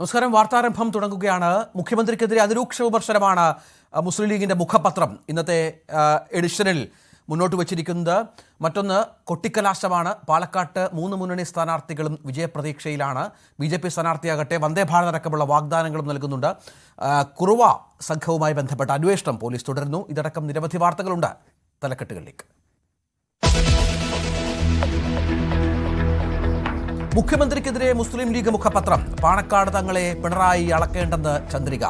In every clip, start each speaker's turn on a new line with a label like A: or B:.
A: നമസ്കാരം. വാർത്താരംഭം തുടങ്ങുകയാണ്. മുഖ്യമന്ത്രിക്കെതിരെ അതിരൂക്ഷ വിമർശനമാണ് മുസ്ലിം ലീഗിന്റെ മുഖപത്രം ഇന്നത്തെ എഡിഷനിൽ മുന്നോട്ട് വച്ചിരിക്കുന്നത്. മറ്റൊന്ന് കൊട്ടിക്കലാശമാണ്. പാലക്കാട്ട് 3 മുന്നണി സ്ഥാനാർത്ഥികളും വിജയപ്രതീക്ഷയിലാണ്. BJP സ്ഥാനാർത്ഥിയാകട്ടെ വന്ദേ ഭാരത് അടക്കമുള്ള വാഗ്ദാനങ്ങളും നൽകുന്നുണ്ട്. കുറുവ സംഘവുമായി ബന്ധപ്പെട്ട അന്വേഷണം പോലീസ് തുടരുന്നു. ഇതടക്കം നിരവധി വാർത്തകളുണ്ട്. തലക്കെട്ടുകളിലേക്ക്. മുഖ്യമന്ത്രിക്കെതിരെ മുസ്ലിം ലീഗ് മുഖപത്രം. പാണക്കാട് തങ്ങളെ പിണറായി അളക്കേണ്ടെന്ന് ചന്ദ്രിക.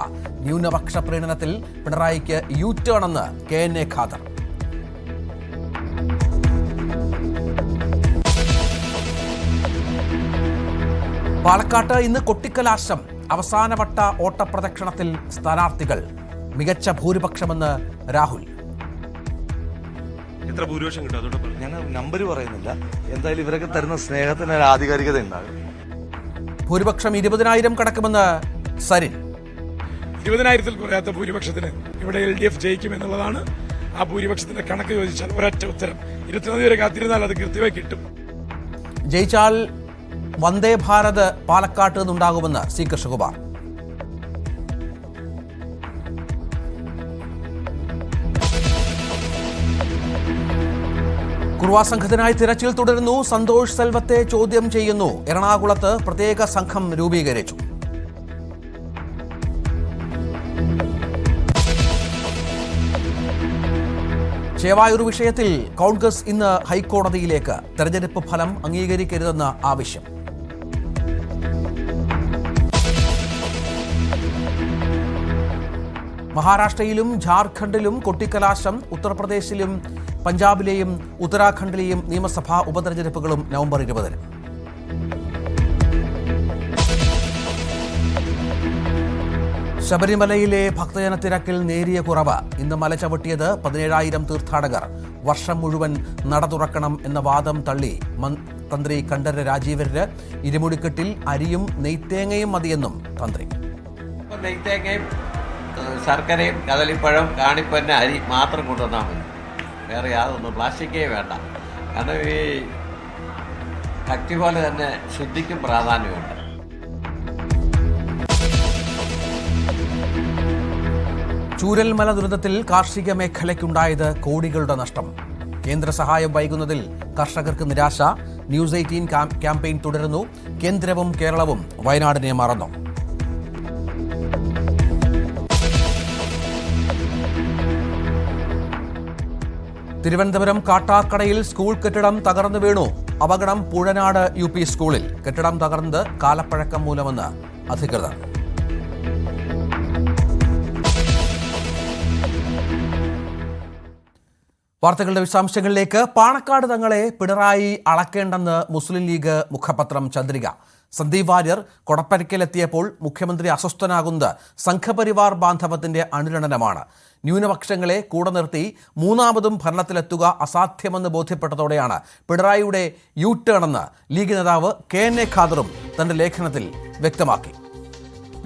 A: ന്യൂനപക്ഷ പ്രീണനത്തിൽ പിണറായിക്ക് യു-ടേണെന്ന് KNA ഖാദർ. പാലക്കാട്ട് ഇന്ന് കൊട്ടിക്കലാശം. അവസാനവട്ട ഓട്ടപ്രദക്ഷിണത്തിൽ സ്ഥാനാർത്ഥികൾ. മികച്ച ഭൂരിപക്ഷമെന്ന് രാഹുൽ.
B: എത്ര ഭൂരിപക്ഷം കിട്ടും? അതോടെ
C: ഞാൻ നമ്പർ പറയുന്നില്ല. എന്തായാലും ഇവരൊക്കെ തരുന്ന സ്നേഹത്തിന് ഒരു ആധികാരികത ഉണ്ടാകും.
A: ഭൂരിപക്ഷം 20,000 കടക്കുമെന്ന് സരിൻ.
B: 20,000 കുറയാത്ത ഭൂരിപക്ഷത്തിന് ഇവിടെ LDF ജയിക്കുമെന്നുള്ളതാണ് ആ ഭൂരിപക്ഷത്തിന്റെ കണക്ക് ചോദിച്ചാൽ ഒരൊറ്റ ഉത്തരം. 21 വരെ കാത്തിരുന്നാൽ അത് കൃത്യമായി കിട്ടും.
A: ജയിച്ചാൽ വന്ദേ ഭാരത് പാലക്കാട്ട് നിന്നുണ്ടാകുമെന്ന് സി കൃഷ്ണകുമാർ. കുറുവ സംഘത്തിനായി തിരച്ചിൽ തുടരുന്നു. സന്തോഷ് സെൽവത്തെ ചോദ്യം ചെയ്യുന്നു. എറണാകുളത്ത് പ്രത്യേക സംഘം രൂപീകരിച്ചു. ചേവായൂർ വിഷയത്തിൽ കോൺഗ്രസ് ഇന്ന് ഹൈക്കോടതിയിലേക്ക്. തെരഞ്ഞെടുപ്പ് ഫലം അംഗീകരിക്കരുതെന്ന് ആവശ്യം. മഹാരാഷ്ട്രയിലും ജാർഖണ്ഡിലും കൊട്ടിക്കലാശം. ഉത്തർപ്രദേശിലും പഞ്ചാബിലെയും ഉത്തരാഖണ്ഡിലെയും നിയമസഭാ ഉപതെരഞ്ഞെടുപ്പുകളും നവംബർ 20-ന്. ശബരിമലയിലെ ഭക്തജന തിരക്കിൽ നേരിയ കുറവ്. ഇന്ന് മല ചവിട്ടിയത് 17,000 തീർത്ഥാടകർ. വർഷം മുഴുവൻ നട തുറക്കണം എന്ന വാദം തള്ളി തന്ത്രി കണ്ഠരര് രാജീവര്. ഇരുമുടിക്കെട്ടിൽ അരിയും നെയ്ത്തേങ്ങയും മതിയെന്നും തന്ത്രി.
D: നെയ്ത്തേങ്ങയും ശർക്കരയും കദളിപ്പഴം കാണിപ്പന്നെ അരി മാത്രം കൊണ്ടുവന്നാൽ മതി. വേറെ യാതൊന്നും പ്ലാസ്റ്റിക്കേ വേണ്ട. കാരണം ഈ ഭക്തി പോലെ തന്നെ ശുദ്ധിക്കും പ്രാധാന്യമുണ്ട്.
A: ചൂരൽമല ദുരന്തത്തിൽ കാർഷിക മേഖലയ്ക്കുണ്ടായത് കോടികളുടെ നഷ്ടം. കേന്ദ്ര സഹായം വൈകുന്നതിൽ കർഷകർക്ക് നിരാശ. ന്യൂസ് 18 ക്യാമ്പയിൻ തുടരുന്നു. കേന്ദ്രവും കേരളവും വയനാടിനെ മറന്നു. തിരുവനന്തപുരം കാട്ടാക്കടയിൽ സ്കൂൾ കെട്ടിടം തകർന്നു വീണു. അപകടം പുഴനാട് UP സ്കൂളിൽ. കെട്ടിടം തകർന്നത് കാലപ്പഴക്കം മൂലമെന്ന് അധികൃതർ. വാർത്തകളുടെ വിശദാംശങ്ങളിലേക്ക്. പാണക്കാട് തങ്ങളെ പിണറായി അളക്കേണ്ടെന്ന് മുസ്ലിം ലീഗ് മുഖപത്രം ചന്ദ്രിക. സന്ദീപ് വാര്യർ കൊടപ്പരയ്ക്കലെത്തിയപ്പോൾ മുഖ്യമന്ത്രി അസ്വസ്ഥനാകുന്നത് സംഘപരിവാർ ബാന്ധവത്തിന്റെ അനുരണനമാണ്. ന്യൂനപക്ഷങ്ങളെ കൂടെ നിർത്തി മൂന്നാമതും ഭരണത്തിലെത്തുക അസാധ്യമെന്ന് ബോധ്യപ്പെട്ടതോടെയാണ് പിണറായിയുടെ യു-ടേണെന്ന് ലീഗ് നേതാവ് KNA ഖാദറും തന്റെ ലേഖനത്തിൽ വ്യക്തമാക്കി.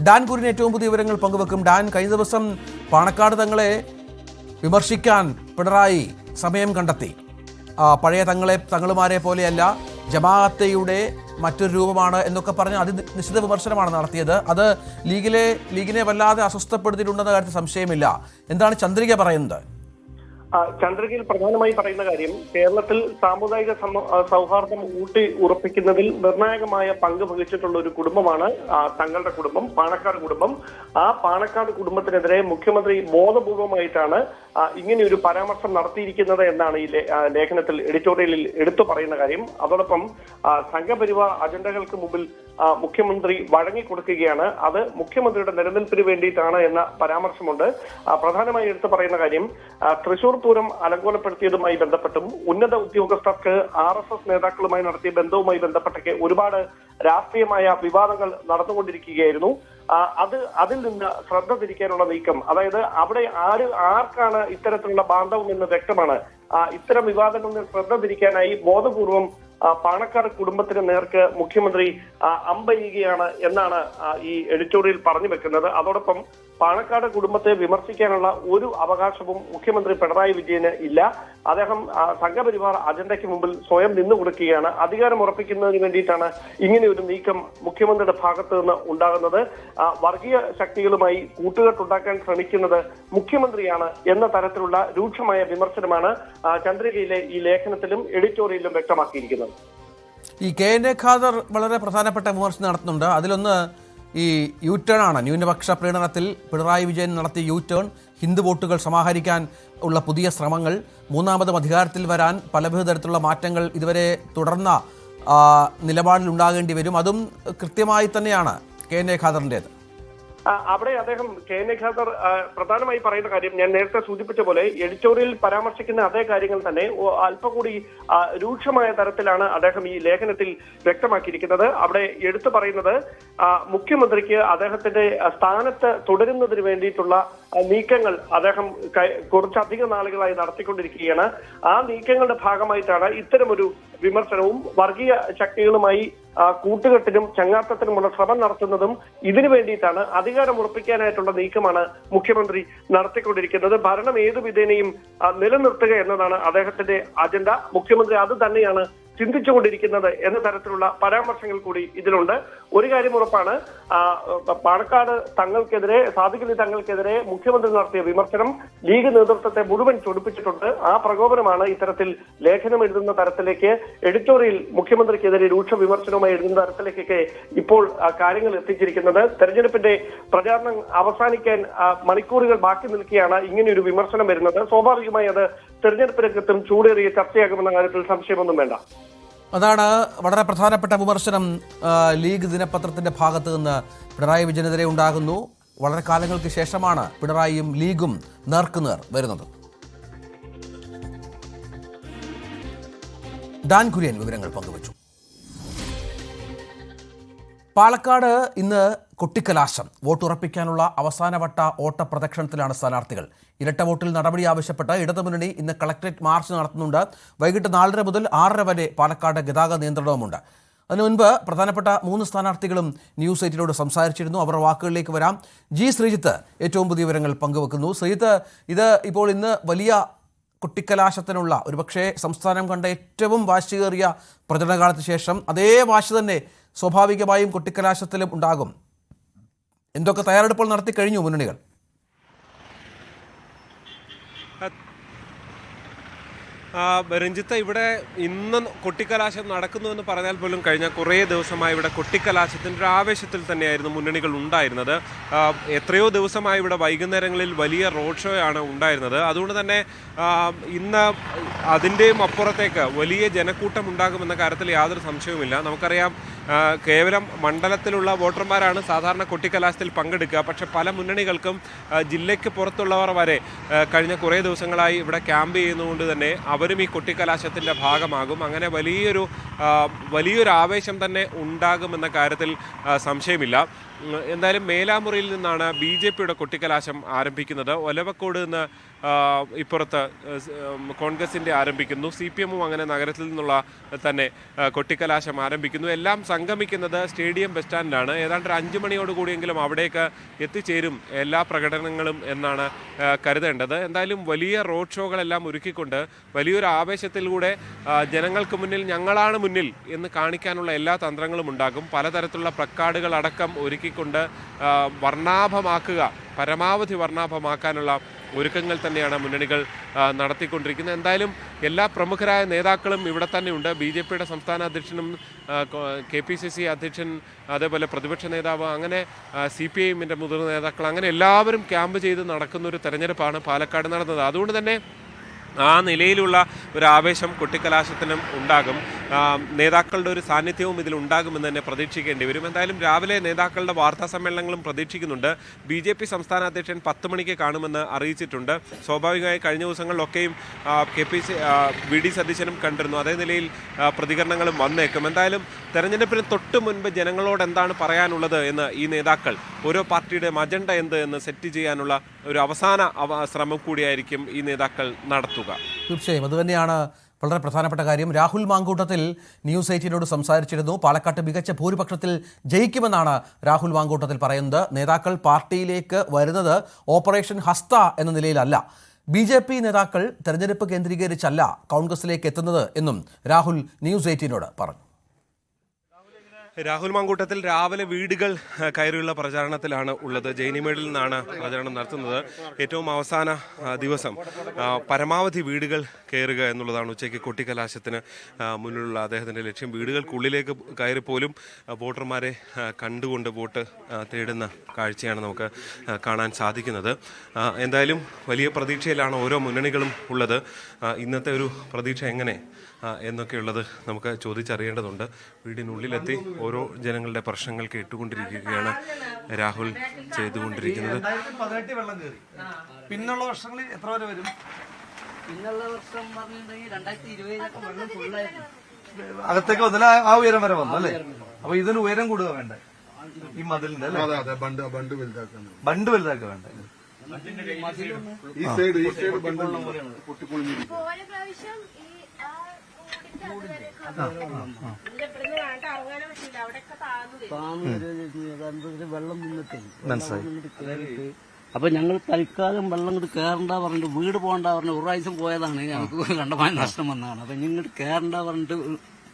A: ഡാൻ കുര്യൻ ഏറ്റവും പുതിയ വിവരങ്ങൾ പങ്കുവെക്കും. ഡാൻ, കഴിഞ്ഞ ദിവസം പാണക്കാട് തങ്ങളെ വിമർശിക്കാൻ പിണറായി സമയം കണ്ടെത്തി. പഴയ തങ്ങളുമാരെ പോലെയല്ല, ജമാഅത്തയുടെ മറ്റൊരു രൂപമാണ് എന്നൊക്കെ പറഞ്ഞ് അതിനിശ്ചിത വിമർശനമാണ് നടത്തിയത്. അത് ലീഗിനെ വല്ലാതെ അസ്വസ്ഥപ്പെടുത്തിയിട്ടുണ്ടെന്ന കാര്യത്തിൽ സംശയമില്ല. എന്താണ് ചന്ദ്രിക പറയുന്നത്?
E: ചന്ദ്രികയിൽ പ്രധാനമായി പറയുന്ന കാര്യം, കേരളത്തിൽ സാമുദായിക സൗഹാർദ്ദം ഊട്ടി ഉറപ്പിക്കുന്നതിൽ നിർണായകമായ പങ്ക് വഹിച്ചിട്ടുള്ള ഒരു കുടുംബമാണ് തങ്ങളുടെ കുടുംബം, പാണക്കാട് കുടുംബം. ആ പാണക്കാട് കുടുംബത്തിനെതിരെ മുഖ്യമന്ത്രി ബോധപൂർവമായിട്ടാണ് ഇങ്ങനെയൊരു പരാമർശം നടത്തിയിരിക്കുന്നത് എന്നാണ് ഈ ലേഖനത്തിൽ എഡിറ്റോറിയലിൽ എടുത്തു പറയുന്ന കാര്യം. അതോടൊപ്പം സംഘപരിവാർ അജണ്ടകൾക്ക് മുമ്പിൽ മുഖ്യമന്ത്രി വഴങ്ങിക്കൊടുക്കുകയാണ്. അത് മുഖ്യമന്ത്രിയുടെ നിലനിൽപ്പിന് വേണ്ടിയിട്ടാണ് എന്ന പരാമർശമുണ്ട്. പ്രധാനമായി എടുത്തു പറയുന്ന കാര്യം, തൃശൂർ പൂരം അലങ്കോലപ്പെടുത്തിയതുമായി ബന്ധപ്പെട്ടും ഉന്നത ഉദ്യോഗസ്ഥർക്ക് RSS നേതാക്കളുമായി നടത്തിയ ബന്ധവുമായി ബന്ധപ്പെട്ടൊക്കെ ഒരുപാട് രാഷ്ട്രീയമായ വിവാദങ്ങൾ നടന്നുകൊണ്ടിരിക്കുകയായിരുന്നു. അതിൽ നിന്ന് ശ്രദ്ധ തിരിക്കാനുള്ള നീക്കം, അതായത് അവിടെ ആർക്കാണ് ഇത്തരത്തിലുള്ള ബാന്ധവം എന്ന് വ്യക്തമാണ്. ഇത്തരം വിവാദങ്ങളിൽ നിന്ന് ശ്രദ്ധ തിരിക്കാനായി ബോധപൂർവം പാണക്കാട് കുടുംബത്തിന് നേർക്ക് മുഖ്യമന്ത്രി അമ്പെയ്യുകയാണ് എന്നാണ് ഈ എഡിറ്റോറിയൽ പറഞ്ഞു വെക്കുന്നത്. അതോടൊപ്പം പാണക്കാട് കുടുംബത്തെ വിമർശിക്കാനുള്ള ഒരു അവകാശവും മുഖ്യമന്ത്രി പിണറായി വിജയന് ഇല്ല. അദ്ദേഹം സംഘപരിവാർ അജണ്ടയ്ക്ക് മുമ്പിൽ സ്വയം നിന്നുകൊടുക്കുകയാണ്. അധികാരം ഉറപ്പിക്കുന്നതിന് വേണ്ടിയിട്ടാണ് ഇങ്ങനെ ഒരു നീക്കം മുഖ്യമന്ത്രിയുടെ ഭാഗത്ത് നിന്ന് ഉണ്ടാകുന്നത്. വർഗീയ ശക്തികളുമായി കൂട്ടുകെട്ടുണ്ടാക്കാൻ ശ്രമിക്കുന്നത് മുഖ്യമന്ത്രിയാണ് എന്ന തരത്തിലുള്ള രൂക്ഷമായ വിമർശനമാണ് ചന്ദ്രികയിലെ ഈ ലേഖനത്തിലും എഡിറ്റോറിയലിലും വ്യക്തമാക്കിയിരിക്കുന്നത്.
A: ഈ KN ഖാദർ വളരെ പ്രധാനപ്പെട്ട വിമർശനം നടത്തുന്നുണ്ട്. അതിലൊന്ന് ഈ യു ടേൺ ആണ്. ന്യൂനപക്ഷ പ്രീണനത്തിൽ പിണറായി വിജയൻ നടത്തിയ യു ടേൺ, ഹിന്ദു വോട്ടുകൾ സമാഹരിക്കാൻ ഉള്ള പുതിയ ശ്രമങ്ങൾ, മൂന്നാമതും അധികാരത്തിൽ വരാൻ പലവിധ തരത്തിലുള്ള മാറ്റങ്ങൾ ഇതുവരെ തുടർന്ന നിലപാടിൽ ഉണ്ടാകേണ്ടി വരും. അതും കൃത്യമായി തന്നെയാണ് KN ഖാദറിൻ്റേത്.
E: അവിടെ അദ്ദേഹം KN ഖാദർ പ്രധാനമായി പറയുന്ന കാര്യം ഞാൻ നേരത്തെ സൂചിപ്പിച്ച പോലെ എഡിറ്റോറിയൽ പരാമർശിക്കുന്ന അതേ കാര്യങ്ങൾ തന്നെ അല്പം കൂടി രൂക്ഷമായ തരത്തിലാണ് അദ്ദേഹം ഈ ലേഖനത്തിൽ വ്യക്തമാക്കിയിരിക്കുന്നത്. അവിടെ എടുത്തു പറയുന്നത് മുഖ്യമന്ത്രിക്ക് അദ്ദേഹത്തിന്റെ സ്ഥാനത്ത് തുടരുന്നതിന് വേണ്ടിയിട്ടുള്ള നീക്കങ്ങൾ അദ്ദേഹം കുറച്ചധികം നാളുകളായി നടത്തിക്കൊണ്ടിരിക്കുകയാണ്. ആ നീക്കങ്ങളുടെ ഭാഗമായിട്ടാണ് ഇത്തരമൊരു വിമർശനവും വർഗീയ ശക്തികളുമായി കൂട്ടുകെട്ടിനും ചങ്ങാത്തത്തിനുമുള്ള ശ്രമം നടത്തുന്നതും ഇതിനു വേണ്ടിയിട്ടാണ്. അധികാരം ഉറപ്പിക്കാനായിട്ടുള്ള നീക്കമാണ് മുഖ്യമന്ത്രി നടത്തിക്കൊണ്ടിരിക്കുന്നത്. ഭരണം ഏതു വിധേനയും നിലനിർത്തുക എന്നതാണ് അദ്ദേഹത്തിന്റെ അജണ്ട. മുഖ്യമന്ത്രി അത് തന്നെയാണ് ചിന്തിച്ചുകൊണ്ടിരിക്കുന്നത് എന്ന തരത്തിലുള്ള പരാമർശങ്ങൾ കൂടി ഇതിലുണ്ട്. ഒരു കാര്യം ഉറപ്പാണ്, പാണക്കാട് തങ്ങൾക്കെതിരെ, സാദിഖ് അലി തങ്ങൾക്കെതിരെ മുഖ്യമന്ത്രി നടത്തിയ വിമർശനം ലീഗ് നേതൃത്വത്തെ മുഴുവൻ ചൊടിപ്പിച്ചിട്ടുണ്ട്. ആ പ്രകോപനമാണ് ഇത്തരത്തിൽ ലേഖനം എഴുതുന്ന തരത്തിലേക്ക്, എഡിറ്റോറിയൽ മുഖ്യമന്ത്രിക്കെതിരെ രൂക്ഷ വിമർശനവുമായി എഴുതുന്ന തരത്തിലേക്കൊക്കെ ഇപ്പോൾ കാര്യങ്ങൾ എത്തിച്ചിരിക്കുന്നത്. തെരഞ്ഞെടുപ്പിന്റെ പ്രചാരണം അവസാനിക്കാൻ മണിക്കൂറുകൾ ബാക്കി നിൽക്കുകയാണ് ഇങ്ങനെയൊരു വിമർശനം വരുന്നത്. സ്വാഭാവികമായി അത് തെരഞ്ഞെടുപ്പ് രംഗത്തും ചൂടേറിയ ചർച്ചയാകുമെന്ന കാര്യത്തിൽ സംശയമൊന്നും വേണ്ട.
A: അതാണ് വളരെ പ്രധാനപ്പെട്ട വിമർശനം ലീഗ് ദിനപത്രത്തിന്റെ ഭാഗത്ത് നിന്ന് പിണറായി വിജയനെതിരെ ഉണ്ടാകുന്നു. വളരെ കാലങ്ങൾക്ക് ശേഷമാണ് പിണറായിയും ലീഗും നേർക്കുനേർ വരുന്നത്. ഡാൻ കുര്യൻ വിവരങ്ങൾ പങ്കുവച്ചു. പാലക്കാട് ഇന്ന് കൊട്ടിക്കലാശം. വോട്ടുറപ്പിക്കാനുള്ള അവസാനവട്ട ഓട്ടപ്രദക്ഷിണത്തിലാണ് സ്ഥാനാർത്ഥികൾ. ഇരട്ട വോട്ടിൽ നടപടി ആവശ്യപ്പെട്ട് ഇടതുമുന്നണി ഇന്ന് കളക്ടറേറ്റ് മാർച്ച് നടത്തുന്നുണ്ട്. വൈകിട്ട് 4:30 മുതൽ 6:30 വരെ പാലക്കാട് ഗതാഗത നിയന്ത്രണവുമുണ്ട്. അതിനു മുൻപ് പ്രധാനപ്പെട്ട 3 സ്ഥാനാർത്ഥികളും ന്യൂസ് 8 സംസാരിച്ചിരുന്നു. അവരുടെ വാക്കുകളിലേക്ക് വരാം. ശ്രീജിത്ത് ഏറ്റവും പുതിയ വിവരങ്ങൾ പങ്കുവെക്കുന്നു. ശ്രീജിത്ത്, ഇത് ഇപ്പോൾ ഇന്ന് വലിയ കൊട്ടിക്കലാശത്തിനുള്ള, ഒരുപക്ഷെ സംസ്ഥാനം കണ്ട ഏറ്റവും വാശിയേറിയ പ്രചരണകാലത്തിന് ശേഷം അതേ വാശി തന്നെ സ്വാഭാവികമായും കൊട്ടിക്കലാശത്തിലും ഉണ്ടാകും. എന്തൊക്കെ തയ്യാറെടുപ്പുകൾ നടത്തി കഴിഞ്ഞു മുന്നണികൾ?
F: രഞ്ജിത്ത്, ഇവിടെ ഇന്ന് കൊട്ടിക്കലാശം നടക്കുന്നുവെന്ന് പറഞ്ഞാൽ പോലും കഴിഞ്ഞ കുറേ ദിവസമായി ഇവിടെ കൊട്ടിക്കലാശത്തിൻ്റെ ഒരു ആവേശത്തിൽ തന്നെയായിരുന്നു മുന്നണികൾ ഉണ്ടായിരുന്നത്. എത്രയോ ദിവസമായി ഇവിടെ വൈകുന്നേരങ്ങളിൽ വലിയ റോഡ് ഷോ ആണ് ഉണ്ടായിരുന്നത്. അതുകൊണ്ട് തന്നെ ഇന്ന് അതിൻ്റെയും അപ്പുറത്തേക്ക് വലിയ ജനക്കൂട്ടം ഉണ്ടാകുമെന്ന കാര്യത്തിൽ യാതൊരു സംശയവുമില്ല. നമുക്കറിയാം, കേവലം മണ്ഡലത്തിലുള്ള വോട്ടർമാരാണ് സാധാരണ കൊട്ടിക്കലാശത്തിൽ പങ്കെടുക്കുക. പക്ഷെ പല മുന്നണികൾക്കും ജില്ലയ്ക്ക് പുറത്തുള്ളവർ വരെ കഴിഞ്ഞ കുറേ ദിവസങ്ങളായി ഇവിടെ ക്യാമ്പ് ചെയ്യുന്നതുകൊണ്ട് തന്നെ അവരും ഈ കൊട്ടിക്കലാശത്തിൻ്റെ ഭാഗമാകും. അങ്ങനെ വലിയൊരു ആവേശം തന്നെ ഉണ്ടാകുമെന്ന കാര്യത്തിൽ സംശയമില്ല. എന്തായാലും മേലാമുറിയിൽ നിന്നാണ് BJPയുടെ കൊട്ടിക്കലാശം ആരംഭിക്കുന്നത്. ഒലവക്കോട് നിന്ന് ഇപ്പുറത്ത് കോൺഗ്രസിൻ്റെ ആരംഭിക്കുന്നു. CPMും അങ്ങനെ നഗരത്തിൽ നിന്നുള്ള തന്നെ കൊട്ടിക്കലാശം ആരംഭിക്കുന്നു. എല്ലാം സംഗമിക്കുന്നത് സ്റ്റേഡിയം ബസ് സ്റ്റാൻഡിലാണ്. ഏതാണ്ട് 5 മണിയോടുകൂടിയെങ്കിലും അവിടേക്ക് എത്തിച്ചേരും എല്ലാ പ്രകടനങ്ങളും എന്നാണ് കരുതേണ്ടത്. എന്തായാലും വലിയ റോഡ് ഷോകളെല്ലാം ഒരുക്കിക്കൊണ്ട് വലിയൊരു ആവേശത്തിലൂടെ ജനങ്ങൾക്ക് മുന്നിൽ ഞങ്ങളാണ് മുന്നിൽ എന്ന് കാണിക്കാനുള്ള എല്ലാ തന്ത്രങ്ങളും ഉണ്ടാകും. പലതരത്തിലുള്ള പ്ലക്കാർഡുകൾ അടക്കം ഒരുക്കിക്കൊണ്ട് പരമാവധി വർണ്ണാഭമാക്കാനുള്ള ഒരുക്കങ്ങൾ തന്നെയാണ് മുന്നണികൾ നടത്തിക്കൊണ്ടിരിക്കുന്നത്. എന്തായാലും എല്ലാ പ്രമുഖരായ നേതാക്കളും ഇവിടെ തന്നെയുണ്ട്. BJPയുടെ സംസ്ഥാന അധ്യക്ഷനും KPCC അധ്യക്ഷൻ, അതേപോലെ പ്രതിപക്ഷ നേതാവ്, അങ്ങനെ CPIഎമ്മിൻ്റെ മുതിർന്ന നേതാക്കൾ, അങ്ങനെ എല്ലാവരും ക്യാമ്പ് ചെയ്ത് നടക്കുന്ന ഒരു തെരഞ്ഞെടുപ്പാണ് പാലക്കാട് നടന്നത്. അതുകൊണ്ട് തന്നെ ആ നിലയിലുള്ള ഒരു ആവേശം കൊട്ടിക്കലാശത്തിനും ഉണ്ടാകും. നേതാക്കളുടെ ഒരു സാന്നിധ്യവും ഇതിലുണ്ടാകുമെന്ന് തന്നെ പ്രതീക്ഷിക്കേണ്ടി വരും. എന്തായാലും രാവിലെ നേതാക്കളുടെ വാർത്താ സമ്മേളനങ്ങളും പ്രതീക്ഷിക്കുന്നുണ്ട്. BJP സംസ്ഥാന അധ്യക്ഷൻ 10 മണിക്ക് കാണുമെന്ന് അറിയിച്ചിട്ടുണ്ട്. സ്വാഭാവികമായി കഴിഞ്ഞ ദിവസങ്ങളിലൊക്കെയും VD സതീശനും കണ്ടിരുന്നു. അതേ നിലയിൽ പ്രതികരണങ്ങളും വന്നേക്കും. എന്തായാലും തെരഞ്ഞെടുപ്പിന് തൊട്ട് മുൻപ് ജനങ്ങളോട് എന്താണ് പറയാനുള്ളത് എന്ന് ഈ നേതാക്കൾ, ഓരോ പാർട്ടിയുടെ അജണ്ട എന്ത് എന്ന് സെറ്റ് ചെയ്യാനുള്ള ഒരു അവസാന ശ്രമം കൂടിയായിരിക്കും ഈ നേതാക്കൾ നടത്തുക.
A: തീർച്ചയായും അതുതന്നെയാണ് വളരെ പ്രധാനപ്പെട്ട കാര്യം, രാഹുൽ മാങ്കൂട്ടത്തിൽ ന്യൂസ് 18നോട് സംസാരിച്ചിരുന്നു. പാലക്കാട്ട് മികച്ച ഭൂരിപക്ഷത്തിൽ ജയിക്കുമെന്നാണ് രാഹുൽ മാങ്കൂട്ടത്തിൽ പറയുന്നത്. നേതാക്കൾ പാർട്ടിയിലേക്ക് വരുന്നത് ഓപ്പറേഷൻ ഹസ്ത എന്ന നിലയിലല്ല. BJP നേതാക്കൾ തെരഞ്ഞെടുപ്പ് കേന്ദ്രീകരിച്ചല്ല കോൺഗ്രസിലേക്ക് എത്തുന്നത് എന്നും രാഹുൽ ന്യൂസ് 18നോട് പറഞ്ഞു.
F: രാഹുൽ മാങ്കൂട്ടത്തിൽ രാവിലെ വീടുകൾ കയറിയുള്ള പ്രചാരണത്തിലാണ് ഉള്ളത്. ജൈനിമേഡിൽ നിന്നാണ് പ്രചാരണം നടത്തുന്നത്. ഏറ്റവും അവസാന ദിവസം പരമാവധി വീടുകൾ കയറുക എന്നുള്ളതാണ് ഉച്ചയ്ക്ക് കൊട്ടിക്കലാശത്തിന് മുന്നിലുള്ള അദ്ദേഹത്തിൻ്റെ ലക്ഷ്യം. വീടുകൾക്കുള്ളിലേക്ക് കയറിപ്പോലും വോട്ടർമാരെ കണ്ടുകൊണ്ട് വോട്ട് തേടുന്ന കാഴ്ചയാണ് നമുക്ക് കാണാൻ സാധിക്കുന്നത്. എന്തായാലും വലിയ പ്രതീക്ഷയിലാണ് ഓരോ മുന്നണികളും ഉള്ളത്. ഇന്നത്തെ ഒരു പ്രതീക്ഷ എങ്ങനെ എന്നൊക്കെയുള്ളത് നമുക്ക് ചോദിച്ചറിയേണ്ടതുണ്ട്. വീടിനുള്ളിലെത്തി ഓരോ ജനങ്ങളുടെ പ്രശ്നങ്ങൾ കേട്ടുകൊണ്ടിരിക്കുകയാണ് രാഹുൽ ചെയ്തുകൊണ്ടിരിക്കുന്നത്.
C: 2018 വെള്ളം കയറി. പിന്നുള്ള വർഷങ്ങളിൽ എത്ര വരെ വരും?
G: പിന്നുള്ള വർഷം പറഞ്ഞിട്ടുണ്ടെങ്കിൽ 2020 വെള്ളം ഫുള്ളായിരുന്നു.
C: അകത്തേക്ക് വന്നില്ല, ആ ഉയരം വരെ വന്നു അല്ലേ? അപ്പൊ ഇതിന് ഉയരം കൂടുക വേണ്ടേ ഈ മതിലിന്റെ? അല്ലേ, ബണ്ട് വലുതാക്കുക വേണ്ടേ?
H: ഈ സൈഡ്
G: വെള്ളം നിന്നിട്ട്
C: മനസ്സിലായി.
G: അപ്പൊ ഞങ്ങൾ തൽക്കാലം വെള്ളം ഇങ്ങോട്ട് കയറണ്ട പറഞ്ഞിട്ട് വീട് പോകണ്ട പറഞ്ഞ ഒരു പ്രാവശ്യം പോയതാണ്. ഞങ്ങൾക്ക് കണ്ടമായ നഷ്ടം വന്നതാണ്. അപ്പൊ ഇങ്ങോട്ട് കയറണ്ട പറഞ്ഞിട്ട്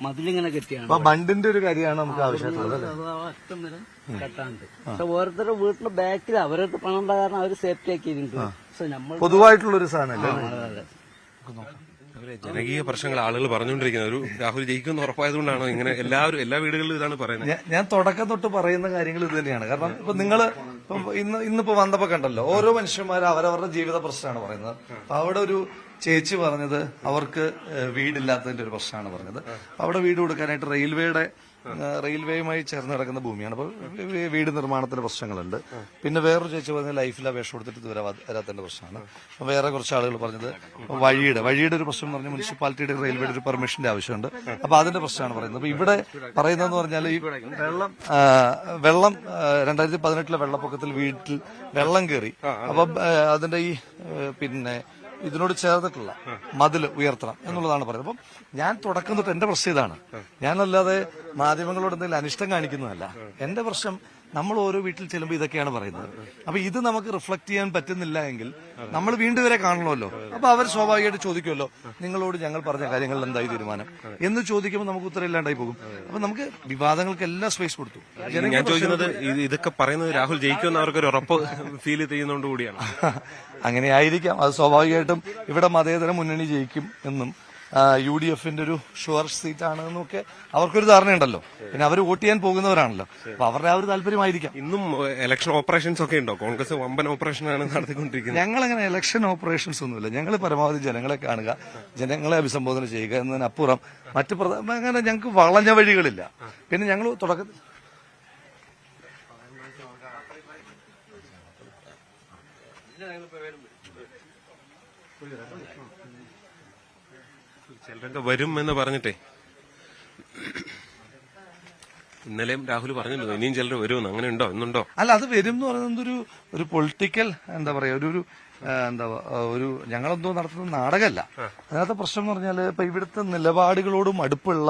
G: മതിലിങ്ങനെ കെട്ടിയാണ്.
C: അപ്പൊ ബണ്ടിന്റെ ഒരു കാര്യമാണ് നമുക്ക് ആവശ്യമായിട്ടുള്ളത്.
G: അറ്റം വരെ കെട്ടാണ്ട്. പക്ഷെ ഓരോരുത്തരുടെ വീട്ടിലെ ബാക്കിൽ അവരുടെ പണം ഉണ്ടായ കാരണം അവർ സേഫ്റ്റി ആക്കിയിട്ടുണ്ട്. പക്ഷെ നമ്മൾ
C: പൊതുവായിട്ടുള്ളൊരു സാധനമല്ലേ?
F: ജനകീയ പ്രശ്നങ്ങൾ ആളുകൾ പറഞ്ഞുകൊണ്ടിരിക്കുന്നത്. ഒരു രാഹുൽ ജയിക്കുമെന്ന് ഉറപ്പായതുകൊണ്ടാണ് ഇങ്ങനെ എല്ലാ വീടുകളിലും ഇതാണ് പറയുന്നത്.
C: ഞാൻ തുടക്കം തൊട്ട് പറയുന്ന കാര്യങ്ങൾ ഇത് തന്നെയാണ്. കാരണം ഇപ്പൊ നിങ്ങള് ഇന്നിപ്പോ വന്നപ്പോ കണ്ടല്ലോ, ഓരോ മനുഷ്യന്മാരും അവരവരുടെ ജീവിത പ്രശ്നമാണ് പറയുന്നത്. അപ്പൊ അവിടെ ഒരു ചേച്ചി പറഞ്ഞത് അവർക്ക് വീടില്ലാത്തതിന്റെ ഒരു പ്രശ്നമാണ് പറഞ്ഞത്. അവിടെ വീട് കൊടുക്കാനായിട്ട് റെയിൽവേയുമായി ചേർന്ന് കിടക്കുന്ന ഭൂമിയാണ്. അപ്പോൾ വീട് നിർമ്മാണത്തിന്റെ പ്രശ്നങ്ങളുണ്ട്. പിന്നെ വേറൊരു ചേച്ചി പറഞ്ഞ ലൈഫിൽ അപേക്ഷ കൊടുത്തിട്ട് ഇതുവരെ വരാത്തതിന്റെ പ്രശ്നമാണ്. അപ്പോൾ വേറെ കുറച്ച് ആളുകൾ പറഞ്ഞത് വഴിയുടെ ഒരു പ്രശ്നം പറഞ്ഞ് മുനിസിപ്പാലിറ്റിയുടെ റെയിൽവേയുടെ ഒരു പെർമിഷന്റെ ആവശ്യമുണ്ട്. അപ്പൊ അതിന്റെ പ്രശ്നമാണ് പറയുന്നത്. അപ്പൊ ഇവിടെ പറയുന്നതെന്ന് പറഞ്ഞാൽ ഈ വെള്ളം 2018 വെള്ളപ്പൊക്കത്തിൽ വീട്ടിൽ വെള്ളം കയറി. അപ്പൊ അതിന്റെ ഈ പിന്നെ ഇതിനോട് ചേർന്നിട്ടുള്ള മതില് ഉയർത്തണം എന്നുള്ളതാണ് പറയുന്നത്. അപ്പം ഞാൻ തുടക്കം തൊട്ട് എന്റെ പ്രശ്നം ഇതാണ്. ഞാനല്ലാതെ മാധ്യമങ്ങളോട് എന്തെങ്കിലും അനിഷ്ടം കാണിക്കുന്നതല്ല. എന്റെ പ്രശ്നം നമ്മൾ ഓരോ വീട്ടിൽ ചെല്ലുമ്പോൾ ഇതൊക്കെയാണ് പറയുന്നത്. അപ്പൊ ഇത് നമുക്ക് റിഫ്ലക്ട് ചെയ്യാൻ പറ്റുന്നില്ല എങ്കിൽ നമ്മൾ വീണ്ടും ഇവരെ കാണണമല്ലോ. അപ്പൊ അവർ സ്വാഭാവികമായിട്ട് ചോദിക്കുമല്ലോ, നിങ്ങളോട് ഞങ്ങൾ പറഞ്ഞ കാര്യങ്ങളിൽ എന്തായി തീരുമാനം എന്ന് ചോദിക്കുമ്പോൾ നമുക്ക് ഉത്തരം ഇല്ലാണ്ടായി പോകും. അപ്പൊ നമുക്ക് വിവാദങ്ങൾക്ക് എല്ലാം സ്പേസ് കൊടുത്തു.
F: ഞാൻ ചോദിക്കുന്നത് ഇതൊക്കെ പറയുന്നത് രാഹുൽ ജയിക്കുമെന്ന് അവർക്കൊരു ഉറപ്പ് ഫീൽ ചെയ്യുന്നതുകൊണ്ട് കൂടിയാണ്.
C: അങ്ങനെ ആയിരിക്കാം. അത് സ്വാഭാവികമായിട്ടും ഇവിടെ മതേതര മുന്നണി ജയിക്കും എന്നും UDFന്റെ ഒരു ഷുവർ സീറ്റ് ആണെന്നൊക്കെ അവർക്കൊരു ധാരണയുണ്ടല്ലോ. പിന്നെ അവർ വോട്ട് ചെയ്യാൻ പോകുന്നവരാണല്ലോ. അപ്പൊ അവരുടെ ആ ഒരു താല്പര്യമായിരിക്കാം.
F: ഇന്നും ഇലക്ഷൻ ഓപ്പറേഷൻസ് ഒക്കെ ഉണ്ടോ? കോൺഗ്രസ് വമ്പൻ ഓപ്പറേഷനാണ് നടത്തിക്കൊണ്ടിരിക്കുന്നത്.
C: ഞങ്ങളങ്ങനെ ഇലക്ഷൻ ഓപ്പറേഷൻസ് ഒന്നുമില്ല. ഞങ്ങൾ പരമാവധി ജനങ്ങളെ കാണുക, ജനങ്ങളെ അഭിസംബോധന ചെയ്യുക എന്നതിനപ്പുറം മറ്റ് അങ്ങനെ ഞങ്ങൾക്ക് വളഞ്ഞ വഴികളില്ല. പിന്നെ ഞങ്ങൾ തുടക്കത്തിൽ
F: ചിലരൊക്കെ വരും എന്ന് പറഞ്ഞിട്ടേ ഇന്നലെയും രാഹുൽ പറഞ്ഞിട്ടുണ്ടോ ഇനിയും ചിലർ വരുമെന്ന്. അങ്ങനെ ഉണ്ടോ? ഇന്നുണ്ടോ?
C: അല്ല, അത് വരും എന്ന് പറയുന്നത് ഒരു പൊളിറ്റിക്കൽ എന്താ പറയാ ഒരു ഞങ്ങളെന്തോ നടത്തുന്ന നാടകമല്ല. അതിനകത്ത് പ്രശ്നം എന്ന് പറഞ്ഞാൽ ഇപ്പൊ ഇവിടുത്തെ നിലപാടുകളോടും അടുപ്പുള്ള